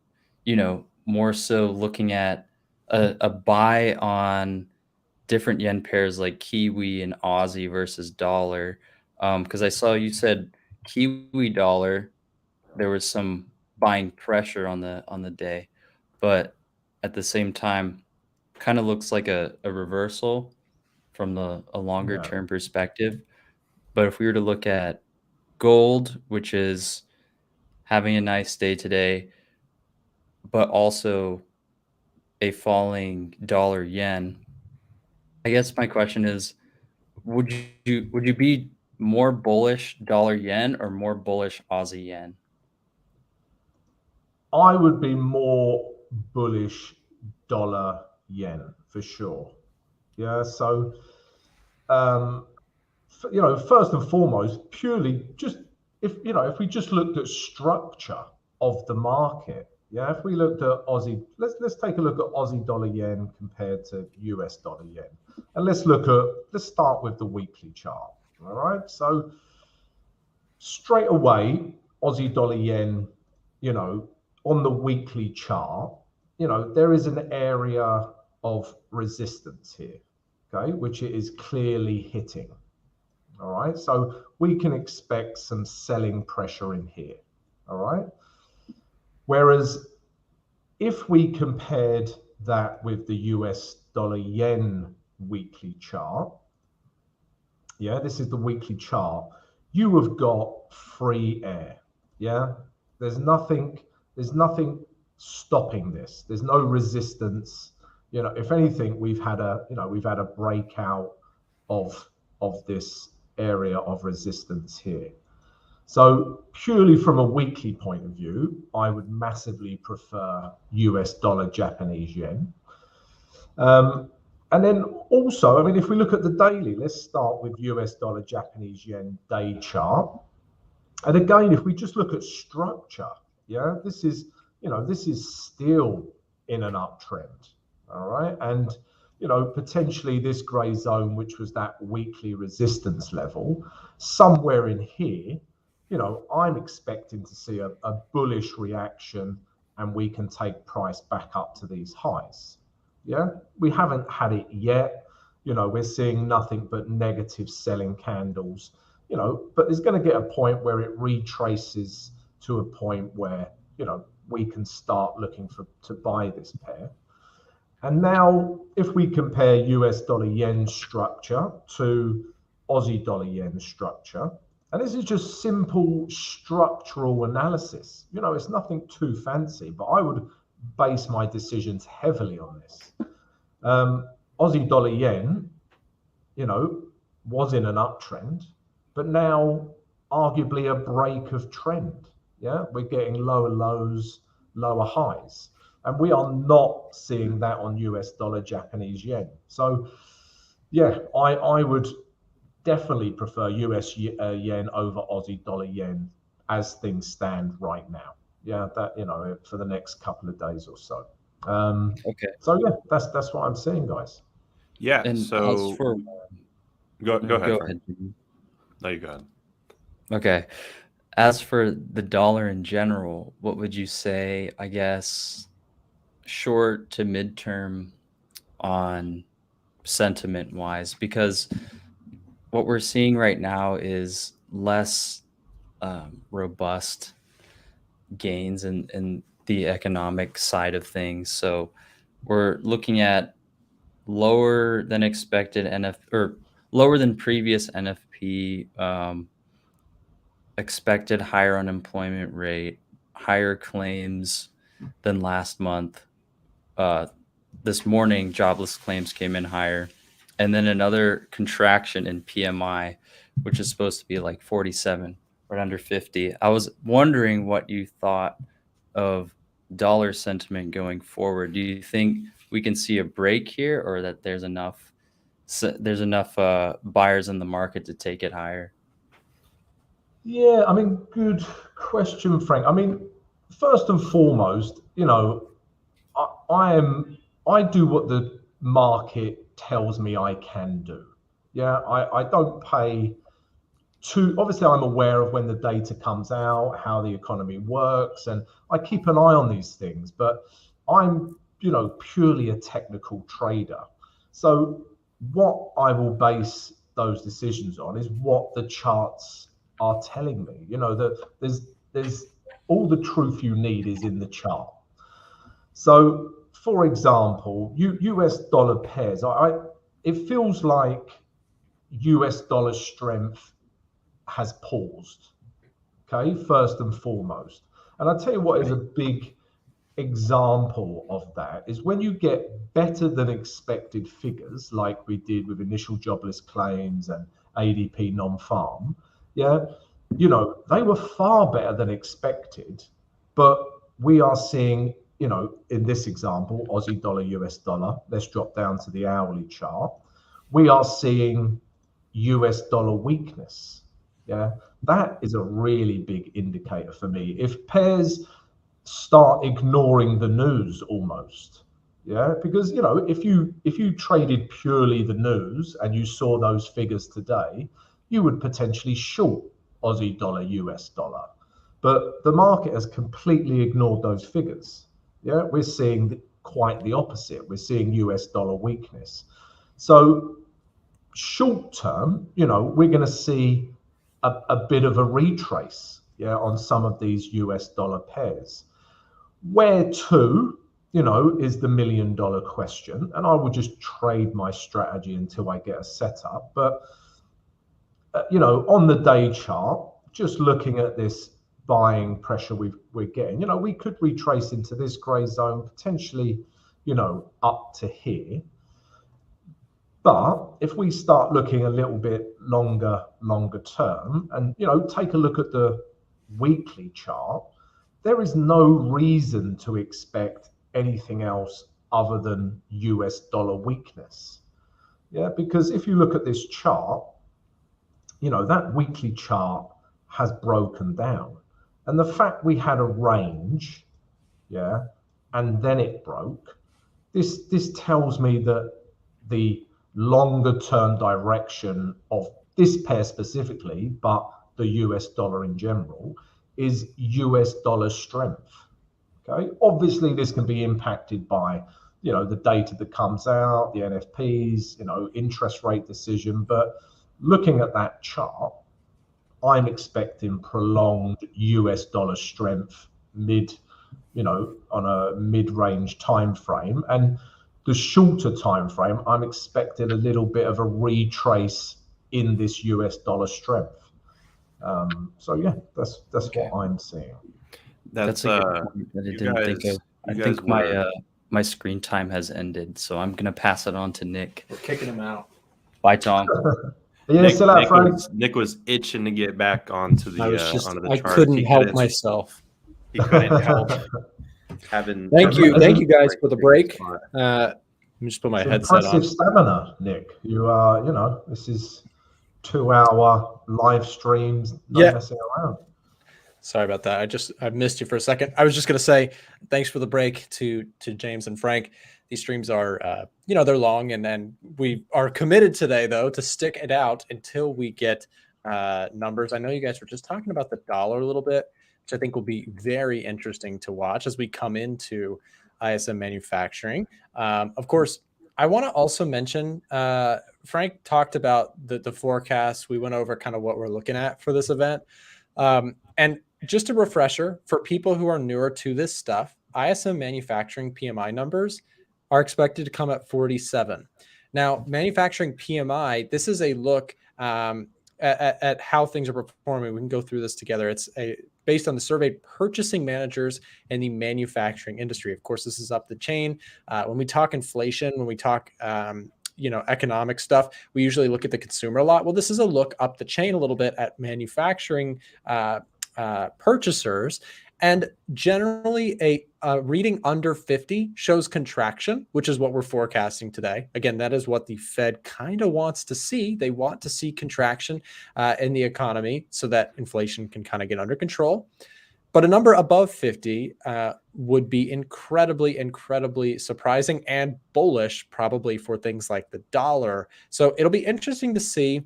you know, more so looking at a buy on different yen pairs like Kiwi and Aussie versus dollar. Because I saw you said Kiwi dollar, there was some buying pressure on the day, but at the same time, kind of looks like a reversal from a longer Yeah. term perspective. But if we were to look at gold, which is having a nice day today, but also a falling dollar yen, I guess my question is, would you be more bullish dollar yen or more bullish Aussie yen? I would be more bullish dollar yen for sure. Yeah, so you know, first and foremost, purely just if you know, if we just looked at structure of the market, yeah, if we looked at Aussie, let's take a look at Aussie dollar yen compared to US dollar yen, and let's start with the weekly chart. All right, so straight away, Aussie dollar yen, you know, on the weekly chart, you know, there is an area of resistance here, okay, which it is clearly hitting. All right, so we can expect some selling pressure in here. All right, whereas if we compared that with the US dollar yen weekly chart, yeah, this is the weekly chart, you have got free air. Yeah, there's nothing stopping this. There's no resistance. You know, if anything, we've had a breakout of this area of resistance here. So purely from a weekly point of view, I would massively prefer US dollar Japanese yen. And then also, I mean, if we look at the daily, let's start with US dollar Japanese yen day chart. And again, if we just look at structure, yeah, this is still in an uptrend. All right. And, you know, potentially this gray zone, which was that weekly resistance level, somewhere in here, you know, I'm expecting to see a bullish reaction and we can take price back up to these highs. Yeah, we haven't had it yet. You know, we're seeing nothing but negative selling candles, you know, but there's going to get a point where it retraces to a point where, you know, we can start looking to buy this pair. And now if we compare US dollar yen structure to Aussie dollar yen structure, and this is just simple structural analysis, you know, it's nothing too fancy, but I would base my decisions heavily on this. Aussie dollar yen, was in an uptrend, but now arguably a break of trend. Yeah, we're getting lower lows, lower highs, and we are not seeing that on US dollar, Japanese yen. So, yeah, I would definitely prefer US yen over Aussie dollar yen as things stand right now. Yeah, that for the next couple of days or so. Okay. So yeah, that's what I'm seeing, guys. Yeah. And So as for go ahead. go Frank. ahead. Jimmy. No, you go ahead. Okay. As for the dollar in general, what would you say, I guess, short to midterm on sentiment wise? Because what we're seeing right now is less robust gains in the economic side of things. So we're looking at lower than expected or lower than previous NFP, expected higher unemployment rate, higher claims than last month. This morning, jobless claims came in higher, and then another contraction in PMI, which is supposed to be like 47, right under 50. I was wondering what you thought of dollar sentiment going forward. Do you think we can see a break here, or that there's enough buyers in the market to take it higher? Yeah, I mean, good question, Frank. I mean, first and foremost, I do what the market tells me I can do. Yeah, I don't pay too. Obviously, I'm aware of when the data comes out, how the economy works, and I keep an eye on these things. But I'm, purely a technical trader. So what I will base those decisions on is what the charts are telling me. That there's all the truth you need is in the chart. So, for example, US dollar pairs. It feels like US dollar strength has paused. Okay, first and foremost, and I'll tell you what is a big example of that is when you get better than expected figures, like we did with initial jobless claims and ADP non-farm. Yeah, they were far better than expected, but we are seeing, in this example, Aussie dollar, US dollar, let's drop down to the hourly chart. We are seeing US dollar weakness. Yeah, that is a really big indicator for me. If pairs start ignoring the news almost, yeah, because if you traded purely the news and you saw those figures today, you would potentially short Aussie dollar, US dollar. But the market has completely ignored those figures. Yeah, we're seeing quite the opposite. We're seeing US dollar weakness. So short term, we're going to see a bit of a retrace, yeah, on some of these US dollar pairs. Where to, is the $1 million question. And I will just trade my strategy until I get a setup. But, on the day chart, just looking at this buying pressure we're getting, we could retrace into this gray zone, potentially, up to here. But if we start looking a little bit longer term and, take a look at the weekly chart, there is no reason to expect anything else other than US dollar weakness. Yeah, because if you look at this chart, that weekly chart has broken down. And the fact we had a range, yeah, and then it broke, this tells me that the longer term direction of this pair specifically, but the US dollar in general, is US dollar strength. Okay, obviously this can be impacted by the data that comes out, the NFPs, interest rate decision. But looking at that chart, I'm expecting prolonged US dollar strength on a mid-range time frame. And the shorter time frame, I'm expecting a little bit of a retrace in this US dollar strength. So yeah, that's okay. What I'm seeing. That's a good point that I didn't think of. I think my screen time has ended, so I'm gonna pass it on to Nick. We're kicking him out. Bye, Tom. Yeah, still out, Frank. Nick was itching to get back onto the onto the I chart. couldn't help myself. He couldn't help having. Thank you guys for the break. Let me just put my headset on. Impressive stamina, Nick. You are, this is 2-hour live streams, no messing around. Sorry about that. I missed you for a second. I was just going to say thanks for the break to James and Frank. These streams are, they're long, and then we are committed today, though, to stick it out until we get numbers. I know you guys were just talking about the dollar a little bit, which I think will be very interesting to watch as we come into ISM manufacturing. Of course, I want to also mention, Frank talked about the forecast. We went over kind of what we're looking at for this event. And just a refresher for people who are newer to this stuff, ISM manufacturing PMI numbers are expected to come at 47. Now, manufacturing PMI, this is a look at how things are performing. We can go through this together. It's based on the surveyed purchasing managers in the manufacturing industry. Of course, this is up the chain. When we talk inflation, when we talk economic stuff, we usually look at the consumer a lot. Well, this is a look up the chain a little bit at manufacturing purchasers. And generally, a reading under 50 shows contraction, which is what we're forecasting today. Again, that is what the Fed kind of wants to see. They want to see contraction in the economy so that inflation can kind of get under control. But a number above 50 would be incredibly, incredibly surprising and bullish, probably for things like the dollar. So it'll be interesting to see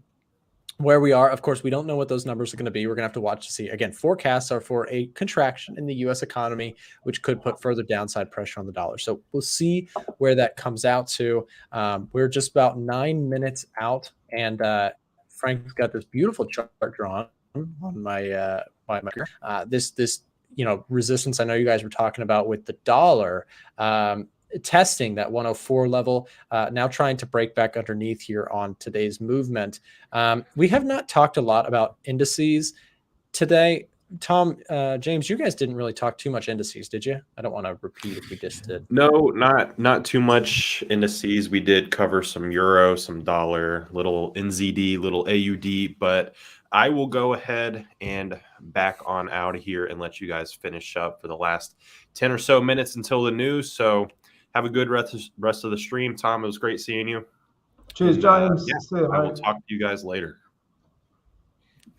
where we are. Of course, we don't know what those numbers are going to be. We're going to have to watch to see. Again, forecasts are for a contraction in the U.S. economy, which could put further downside pressure on the dollar. So we'll see where that comes out to. We're just about 9 minutes out, and Frank's got this beautiful chart drawn on my this resistance I know you guys were talking about with the dollar. Testing that 104 level, now trying to break back underneath here on today's movement. We have not talked a lot about indices today. Tom, James, you guys didn't really talk too much indices, did you? I don't want to repeat if we just did. No, not too much indices. We did cover some euro, some dollar, little NZD, little AUD, but I will go ahead and back on out of here and let you guys finish up for the last 10 or so minutes until the news. So have a good rest of the stream. Tom, it was great seeing you. Cheers, James. I will talk to you guys later.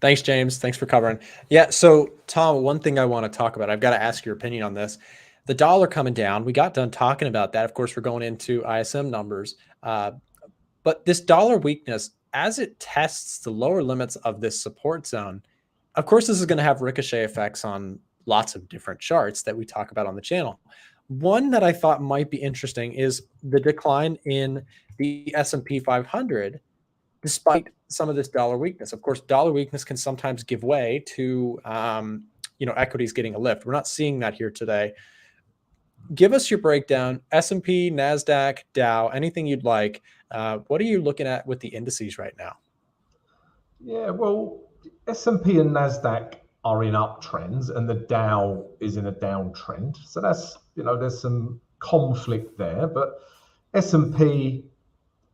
Thanks, James. Thanks for covering. Yeah, so Tom, one thing I want to talk about, I've got to ask your opinion on this. The dollar coming down, we got done talking about that. Of course, we're going into ISM numbers. But this dollar weakness, as it tests the lower limits of this support zone, of course, this is going to have ricochet effects on lots of different charts that we talk about on the channel. One that I thought might be interesting is the decline in the S&P 500, despite some of this dollar weakness. Of course, dollar weakness can sometimes give way to, equities getting a lift. We're not seeing that here today. Give us your breakdown, S&P, NASDAQ, Dow, anything you'd like. What are you looking at with the indices right now? Yeah, well, S&P and NASDAQ are in uptrends and the Dow is in a downtrend. So that's, there's some conflict there, but S&P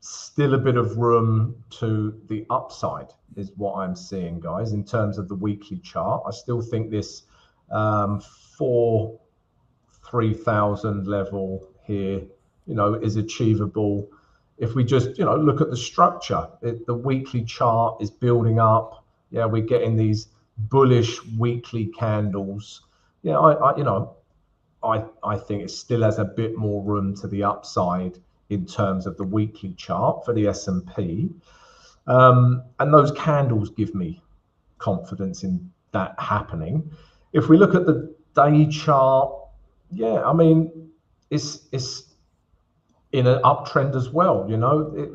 still a bit of room to the upside is what I'm seeing, guys, in terms of the weekly chart. I still think this 3,000 level here, is achievable. If we just, look at the structure, the weekly chart is building up. Yeah, we're getting these bullish weekly candles. Yeah, I think it still has a bit more room to the upside in terms of the weekly chart for the S&P. And those candles give me confidence in that happening. If we look at the day chart, yeah, I mean, it's in an uptrend as well.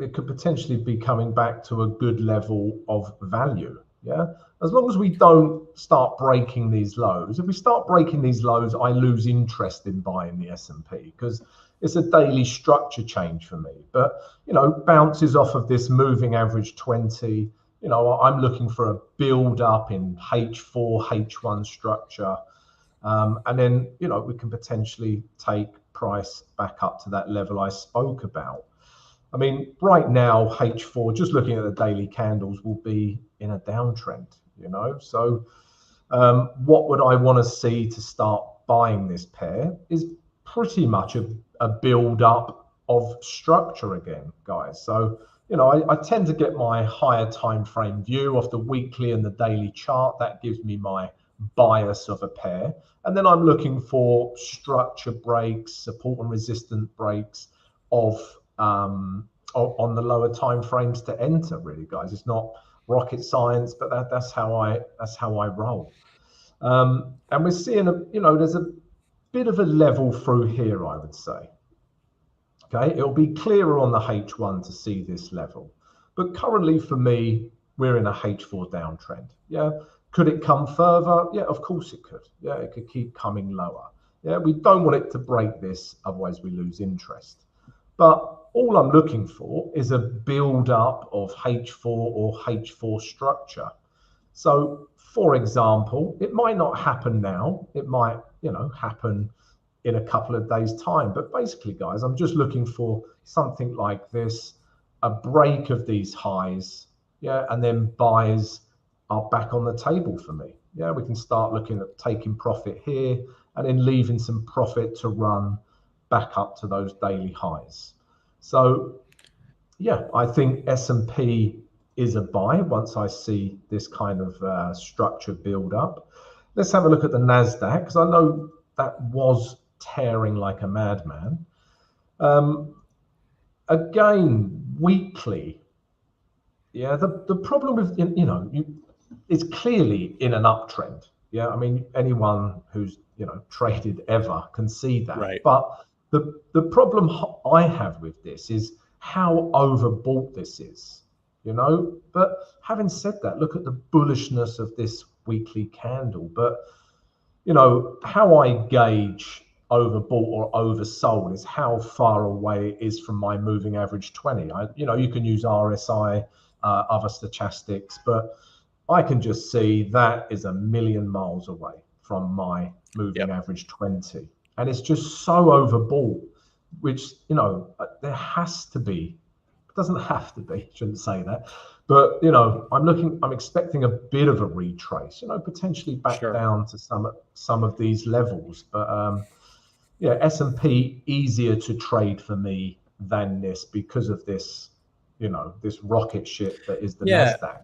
It could potentially be coming back to a good level of value. Yeah, as long as we don't start breaking these lows. If we start breaking these lows, I lose interest in buying the S&P because it's a daily structure change for me. But, bounces off of this moving average 20, I'm looking for a build up in H4, H1 structure. And then, we can potentially take price back up to that level I spoke about. I mean, right now, H4, just looking at the daily candles, will be in a downtrend, So what would I want to see to start buying this pair is pretty much a build up of structure again, guys. So, I tend to get my higher time frame view of the weekly and the daily chart. That gives me my bias of a pair. And then I'm looking for structure breaks, support and resistance breaks of on the lower time frames to enter, really, guys. It's not rocket science, but that's how I roll. And we're seeing there's a bit of a level through here, I would say. Okay, it'll be clearer on the H1 to see this level, but currently for me, we're in a H4 downtrend. Yeah, could it come further? Yeah, of course it could. Yeah, it could keep coming lower. Yeah, we don't want it to break this, otherwise we lose interest. But all I'm looking for is a build up of H4 or H4 structure. So, for example, it might not happen now. It might, happen in a couple of days' time. But basically, guys, I'm just looking for something like this, a break of these highs, yeah, and then buys are back on the table for me. Yeah, we can start looking at taking profit here and then leaving some profit to run back up to those daily highs. So, yeah, I think S&P is a buy once I see this kind of structure build up. Let's have a look at the NASDAQ, because I know that was tearing like a madman. Again, weekly. Yeah, the problem with, it's clearly in an uptrend. Yeah, I mean, anyone who's, traded ever can see that. Right. But the problem I have with this is how overbought this is, But having said that, look at the bullishness of this weekly candle. But, how I gauge overbought or oversold is how far away it is from my moving average 20. You can use RSI, other stochastics, but I can just see that is a million miles away from my moving average 20. And it's just so overbought, which, there has to be, it doesn't have to be, shouldn't say that, but, I'm expecting a bit of a retrace, potentially back down to some of these levels. But, S&P easier to trade for me than this because of this, this rocket ship that is the NASDAQ.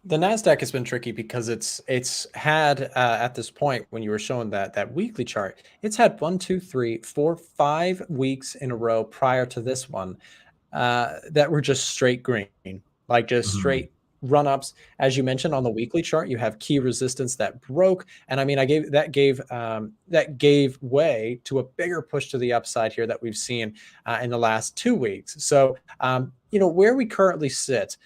The NASDAQ has been tricky because it's had at this point, when you were showing that weekly chart, it's had 1, 2, 3, 4, 5 weeks in a row prior to this one that were just straight green, like just straight run-ups. As you mentioned, on the weekly chart, you have key resistance that broke, and I mean, that gave way to a bigger push to the upside here that we've seen in the last 2 weeks. So where we currently sit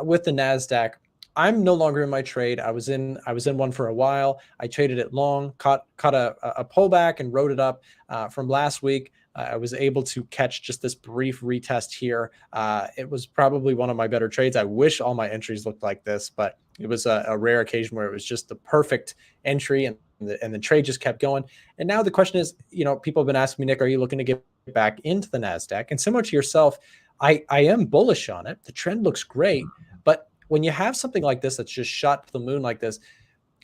with the NASDAQ, I'm no longer in my trade. I was in one for a while. I traded it long, caught a pullback and rode it up from last week. I was able to catch just this brief retest here. It was probably one of my better trades. I wish all my entries looked like this, but it was a rare occasion where it was just the perfect entry, and the trade just kept going. And now the question is, people have been asking me, Nick, are you looking to get back into the NASDAQ? And similar to yourself, I am bullish on it. The trend looks great, but when you have something like this that's just shot to the moon like this,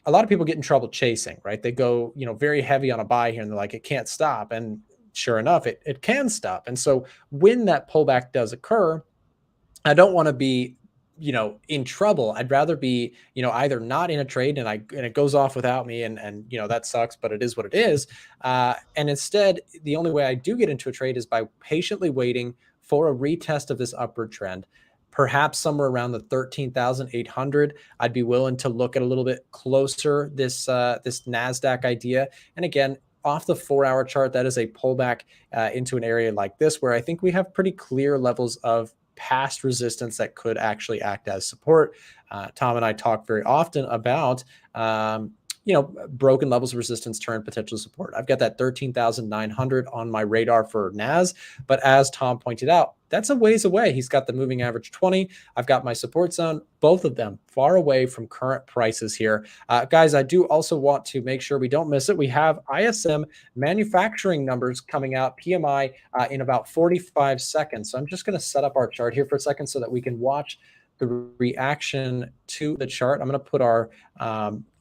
a lot of people get in trouble chasing, right? They go, very heavy on a buy here, and they're like, it can't stop. And sure enough, it can stop. And so when that pullback does occur, I don't want to be, in trouble. I'd rather be, either not in a trade and it goes off without me, and that sucks, but it is what it is. And instead, the only way I do get into a trade is by patiently waiting for a retest of this upward trend. Perhaps somewhere around the 13,800, I'd be willing to look at a little bit closer this NASDAQ idea. And again, off the 4-hour chart, that is a pullback into an area like this, where I think we have pretty clear levels of past resistance that could actually act as support. Tom and I talk very often about, broken levels of resistance turn potential support. I've got that 13,900 on my radar for NAS, but as Tom pointed out, that's a ways away. He's got the moving average 20. I've got my support zone, both of them far away from current prices here. Guys, I do also want to make sure we don't miss it. We have ISM manufacturing numbers coming out, PMI, in about 45 seconds. So I'm just going to set up our chart here for a second so that we can watch the reaction to the chart. I'm going to put our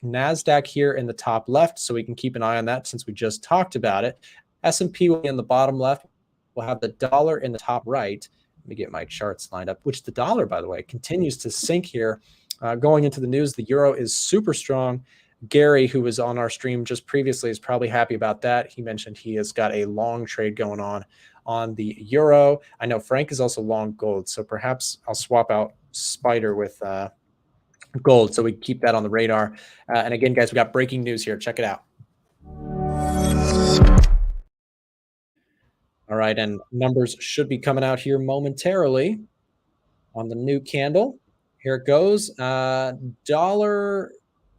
NASDAQ here in the top left so we can keep an eye on that since we just talked about it. S&P will be in the bottom left. We'll have the dollar in the top right. Let me get my charts lined up, which the dollar, by the way, continues to sink here. Going into the news, the euro is super strong. Gary, who was on our stream just previously, is probably happy about that. He mentioned he has got a long trade going on the euro. I know Frank is also long gold, so perhaps I'll swap out Spider with gold so we keep that on the radar. And again, guys, we got breaking news here. Check it out. All right, and numbers should be coming out here momentarily on the new candle. Here it goes. Dollar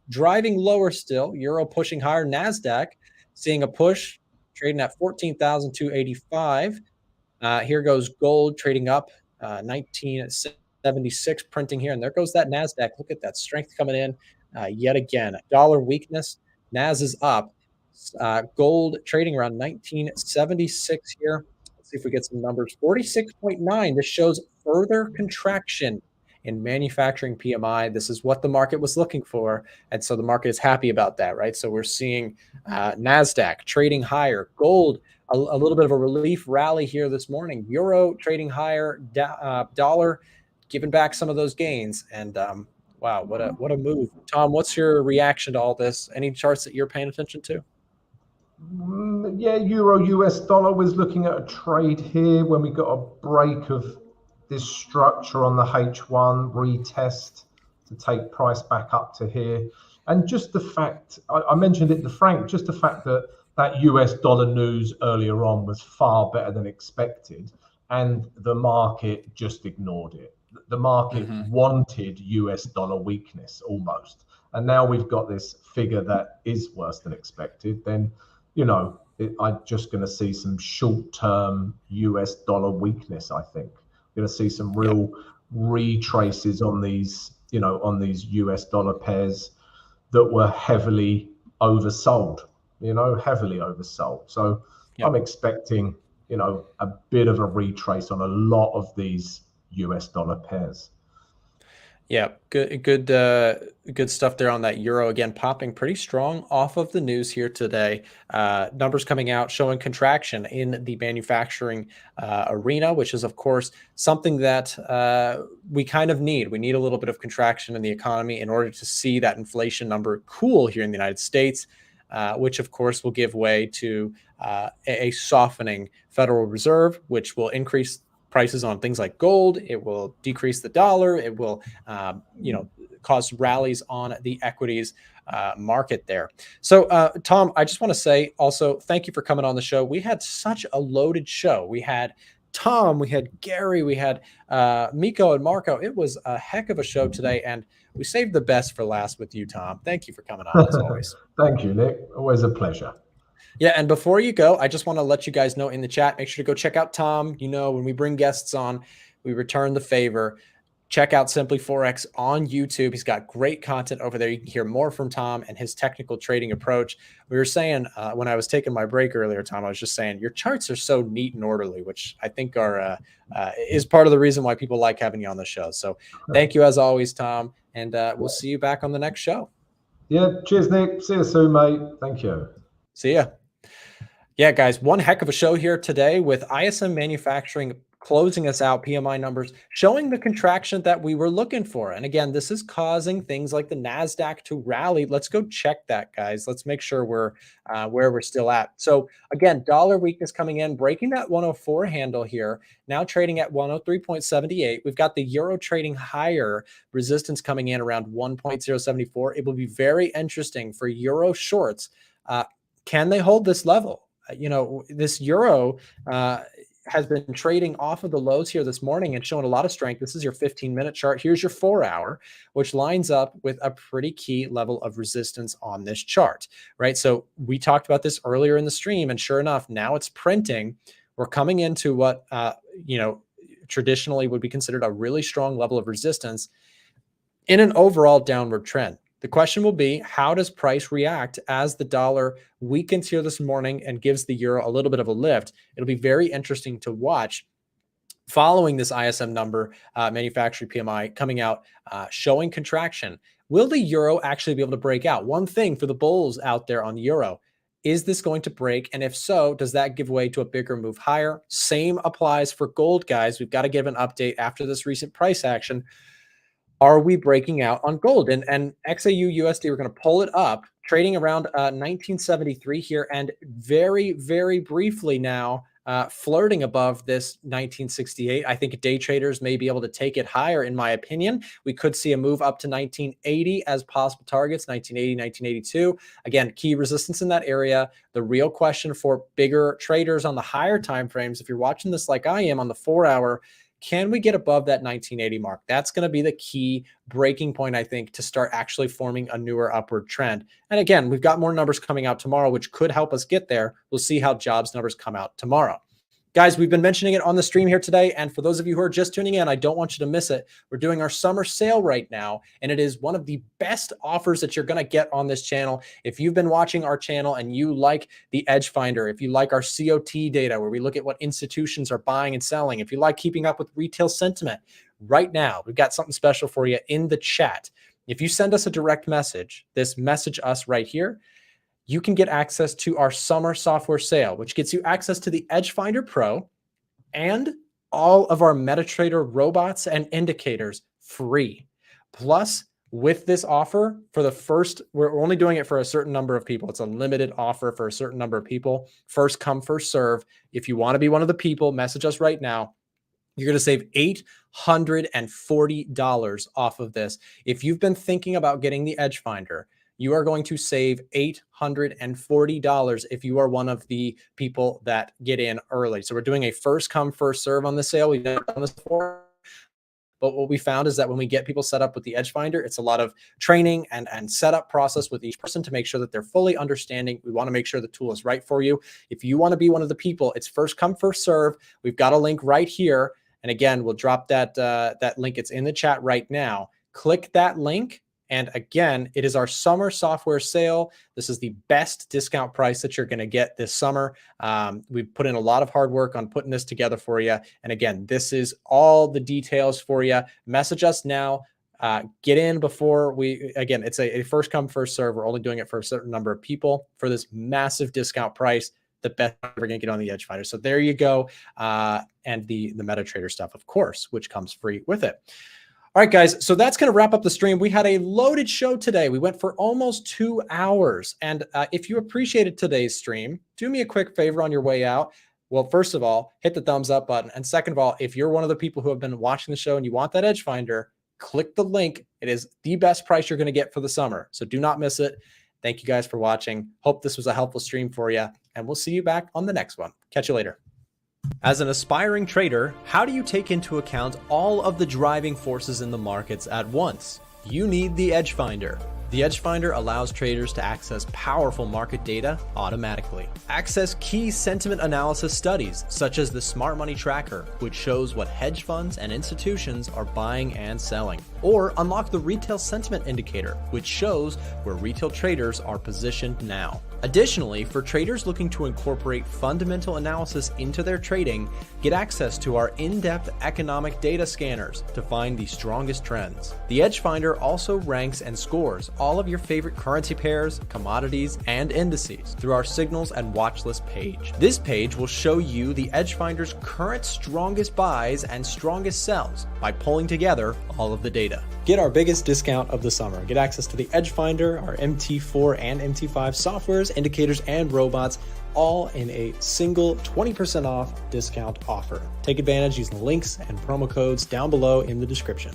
driving lower still. Euro pushing higher. NASDAQ seeing a push, trading at 14,285. Here goes gold trading up, 1976 printing here. And there goes that NASDAQ. Look at that strength coming in yet again. Dollar weakness. NAS is up. Gold trading around 1976 here. Let's see if we get some numbers. 46.9. This shows further contraction in manufacturing PMI. This is what the market was looking for. And so the market is happy about that, right? So we're seeing NASDAQ trading higher. Gold, a little bit of a relief rally here this morning. Euro trading higher. Dollar giving back some of those gains. And wow, what a move. Tom, what's your reaction to all this? Any charts that you're paying attention to? Yeah, euro US dollar was looking at a trade here when we got a break of this structure on the H1 retest to take price back up to here. And just the fact, I mentioned it to Frank, just the fact that that US dollar news earlier on was far better than expected, and the market just ignored it. The market wanted US dollar weakness almost. And now we've got this figure that is worse than expected, then I'm just going to see some short-term US dollar weakness, I think. We're going to see some real retraces on these, on these US dollar pairs that were heavily oversold, heavily oversold. So I'm expecting, a bit of a retrace on a lot of these US dollar pairs. Yeah, good stuff there on that euro. Again, popping pretty strong off of the news here today. Numbers coming out showing contraction in the manufacturing arena, which is, of course, something that we kind of need. We need a little bit of contraction in the economy in order to see that inflation number cool here in the United States, which, of course, will give way to a softening Federal Reserve, which will increase prices on things like gold. It will decrease the dollar. It will, cause rallies on the equities market there. So, Tom, I just want to say also, thank you for coming on the show. We had such a loaded show. We had Tom, we had Gary, we had Miko and Marco. It was a heck of a show today, and we saved the best for last with you, Tom. Thank you for coming on, as always. Thank you, Nick. Always a pleasure. Yeah, and before you go, I just want to let you guys know in the chat, make sure to go check out Tom. When we bring guests on, we return the favor. Check out Simply Forex on YouTube. He's got great content over there. You can hear more from Tom and his technical trading approach. We were saying when I was taking my break earlier, Tom, I was just saying your charts are so neat and orderly, which I think is part of the reason why people like having you on the show. So thank you as always, Tom, and we'll see you back on the next show. Yeah, cheers, Nick. See you soon, mate. Thank you. See ya. Yeah, guys, one heck of a show here today with ISM Manufacturing closing us out, PMI numbers showing the contraction that we were looking for. And again, this is causing things like the NASDAQ to rally. Let's go check that, guys. Let's make sure we're where we're still at. So again, dollar weakness coming in, breaking that 104 handle here, now trading at 103.78. We've got the euro trading higher, resistance coming in around 1.074. It will be very interesting for euro shorts. Can they hold this level? This euro has been trading off of the lows here this morning and showing a lot of strength. This is your 15-minute chart. Here's your 4-hour, which lines up with a pretty key level of resistance on this chart, right? So we talked about this earlier in the stream, and sure enough, now it's printing. We're coming into what, traditionally would be considered a really strong level of resistance in an overall downward trend. The question will be, how does price react as the dollar weakens here this morning and gives the euro a little bit of a lift? It'll be very interesting to watch following this ISM number, manufacturing PMI coming out, showing contraction. Will the euro actually be able to break out? One thing for the bulls out there on the euro, is this going to break? And if so, does that give way to a bigger move higher? Same applies for gold, guys. We've got to give an update after this recent price action. Are we breaking out on gold? And XAU USD, we're going to pull it up, trading around 1973 here, and very, very briefly now flirting above this 1968. I think day traders may be able to take it higher, in my opinion. We could see a move up to 1980 as possible targets, 1980, 1982. Again, key resistance in that area. The real question for bigger traders on the higher time frames, if you're watching this like I am on the 4-hour, can we get above that 1980 mark? That's going to be the key breaking point, I think, to start actually forming a newer upward trend. And again, we've got more numbers coming out tomorrow, which could help us get there. We'll see how jobs numbers come out tomorrow. Guys, we've been mentioning it on the stream here today. And for those of you who are just tuning in, I don't want you to miss it. We're doing our summer sale right now, and it is one of the best offers that you're going to get on this channel. If you've been watching our channel and you like the Edge Finder, if you like our COT data where we look at what institutions are buying and selling, if you like keeping up with retail sentiment, right now, we've got something special for you in the chat. If you send us a direct message, this message us right here, you can get access to our summer software sale, which gets you access to the Edge Finder Pro and all of our MetaTrader robots and indicators free. Plus, with this offer, for the first, we're only doing it for a certain number of people. It's a limited offer for a certain number of people. First come, first serve. If you want to be one of the people, message us right now. You're going to save $840 off of this. If you've been thinking about getting the Edge Finder, you are going to save $840 if you are one of the people that get in early. So we're doing a first come, first serve on the sale. We've done this before. But what we found is that when we get people set up with the Edge Finder, it's a lot of training and setup process with each person to make sure that they're fully understanding. We want to make sure the tool is right for you. If you want to be one of the people, it's first come, first serve. We've got a link right here. And again, we'll drop that link. It's in the chat right now. Click that link. And again, it is our summer software sale. This is the best discount price that you're going to get this summer. We've put in a lot of hard work on putting this together for you. And again, this is all the details for you. Message us now. Get in before again, it's a first come, first serve. We're only doing it for a certain number of people for this massive discount price. The best we're going to get on the Edge Finder. So there you go. And the MetaTrader stuff, of course, which comes free with it. All right, guys, so that's going to wrap up the stream. We had a loaded show today. We went for almost 2 hours. And if you appreciated today's stream, do me a quick favor on your way out. Well, first of all, hit the thumbs up button. And second of all, if you're one of the people who have been watching the show and you want that Edge Finder, click the link. It is the best price you're going to get for the summer. So do not miss it. Thank you guys for watching. Hope this was a helpful stream for you. And we'll see you back on the next one. Catch you later. As an aspiring trader, how do you take into account all of the driving forces in the markets at once? You need the Edge Finder. The Edge Finder allows traders to access powerful market data automatically. Access key sentiment analysis studies, such as the Smart Money Tracker, which shows what hedge funds and institutions are buying and selling. Or unlock the Retail Sentiment Indicator, which shows where retail traders are positioned now. Additionally, for traders looking to incorporate fundamental analysis into their trading, get access to our in-depth economic data scanners to find the strongest trends. The Edge Finder also ranks and scores all of your favorite currency pairs, commodities, and indices through our signals and watch list page. This page will show you the Edge Finder's current strongest buys and strongest sells by pulling together all of the data. Get our biggest discount of the summer. Get access to the Edge Finder, our MT4 and MT5 softwares, indicators, and robots, all in a single 20% off discount offer. Take advantage using the links and promo codes down below in the description.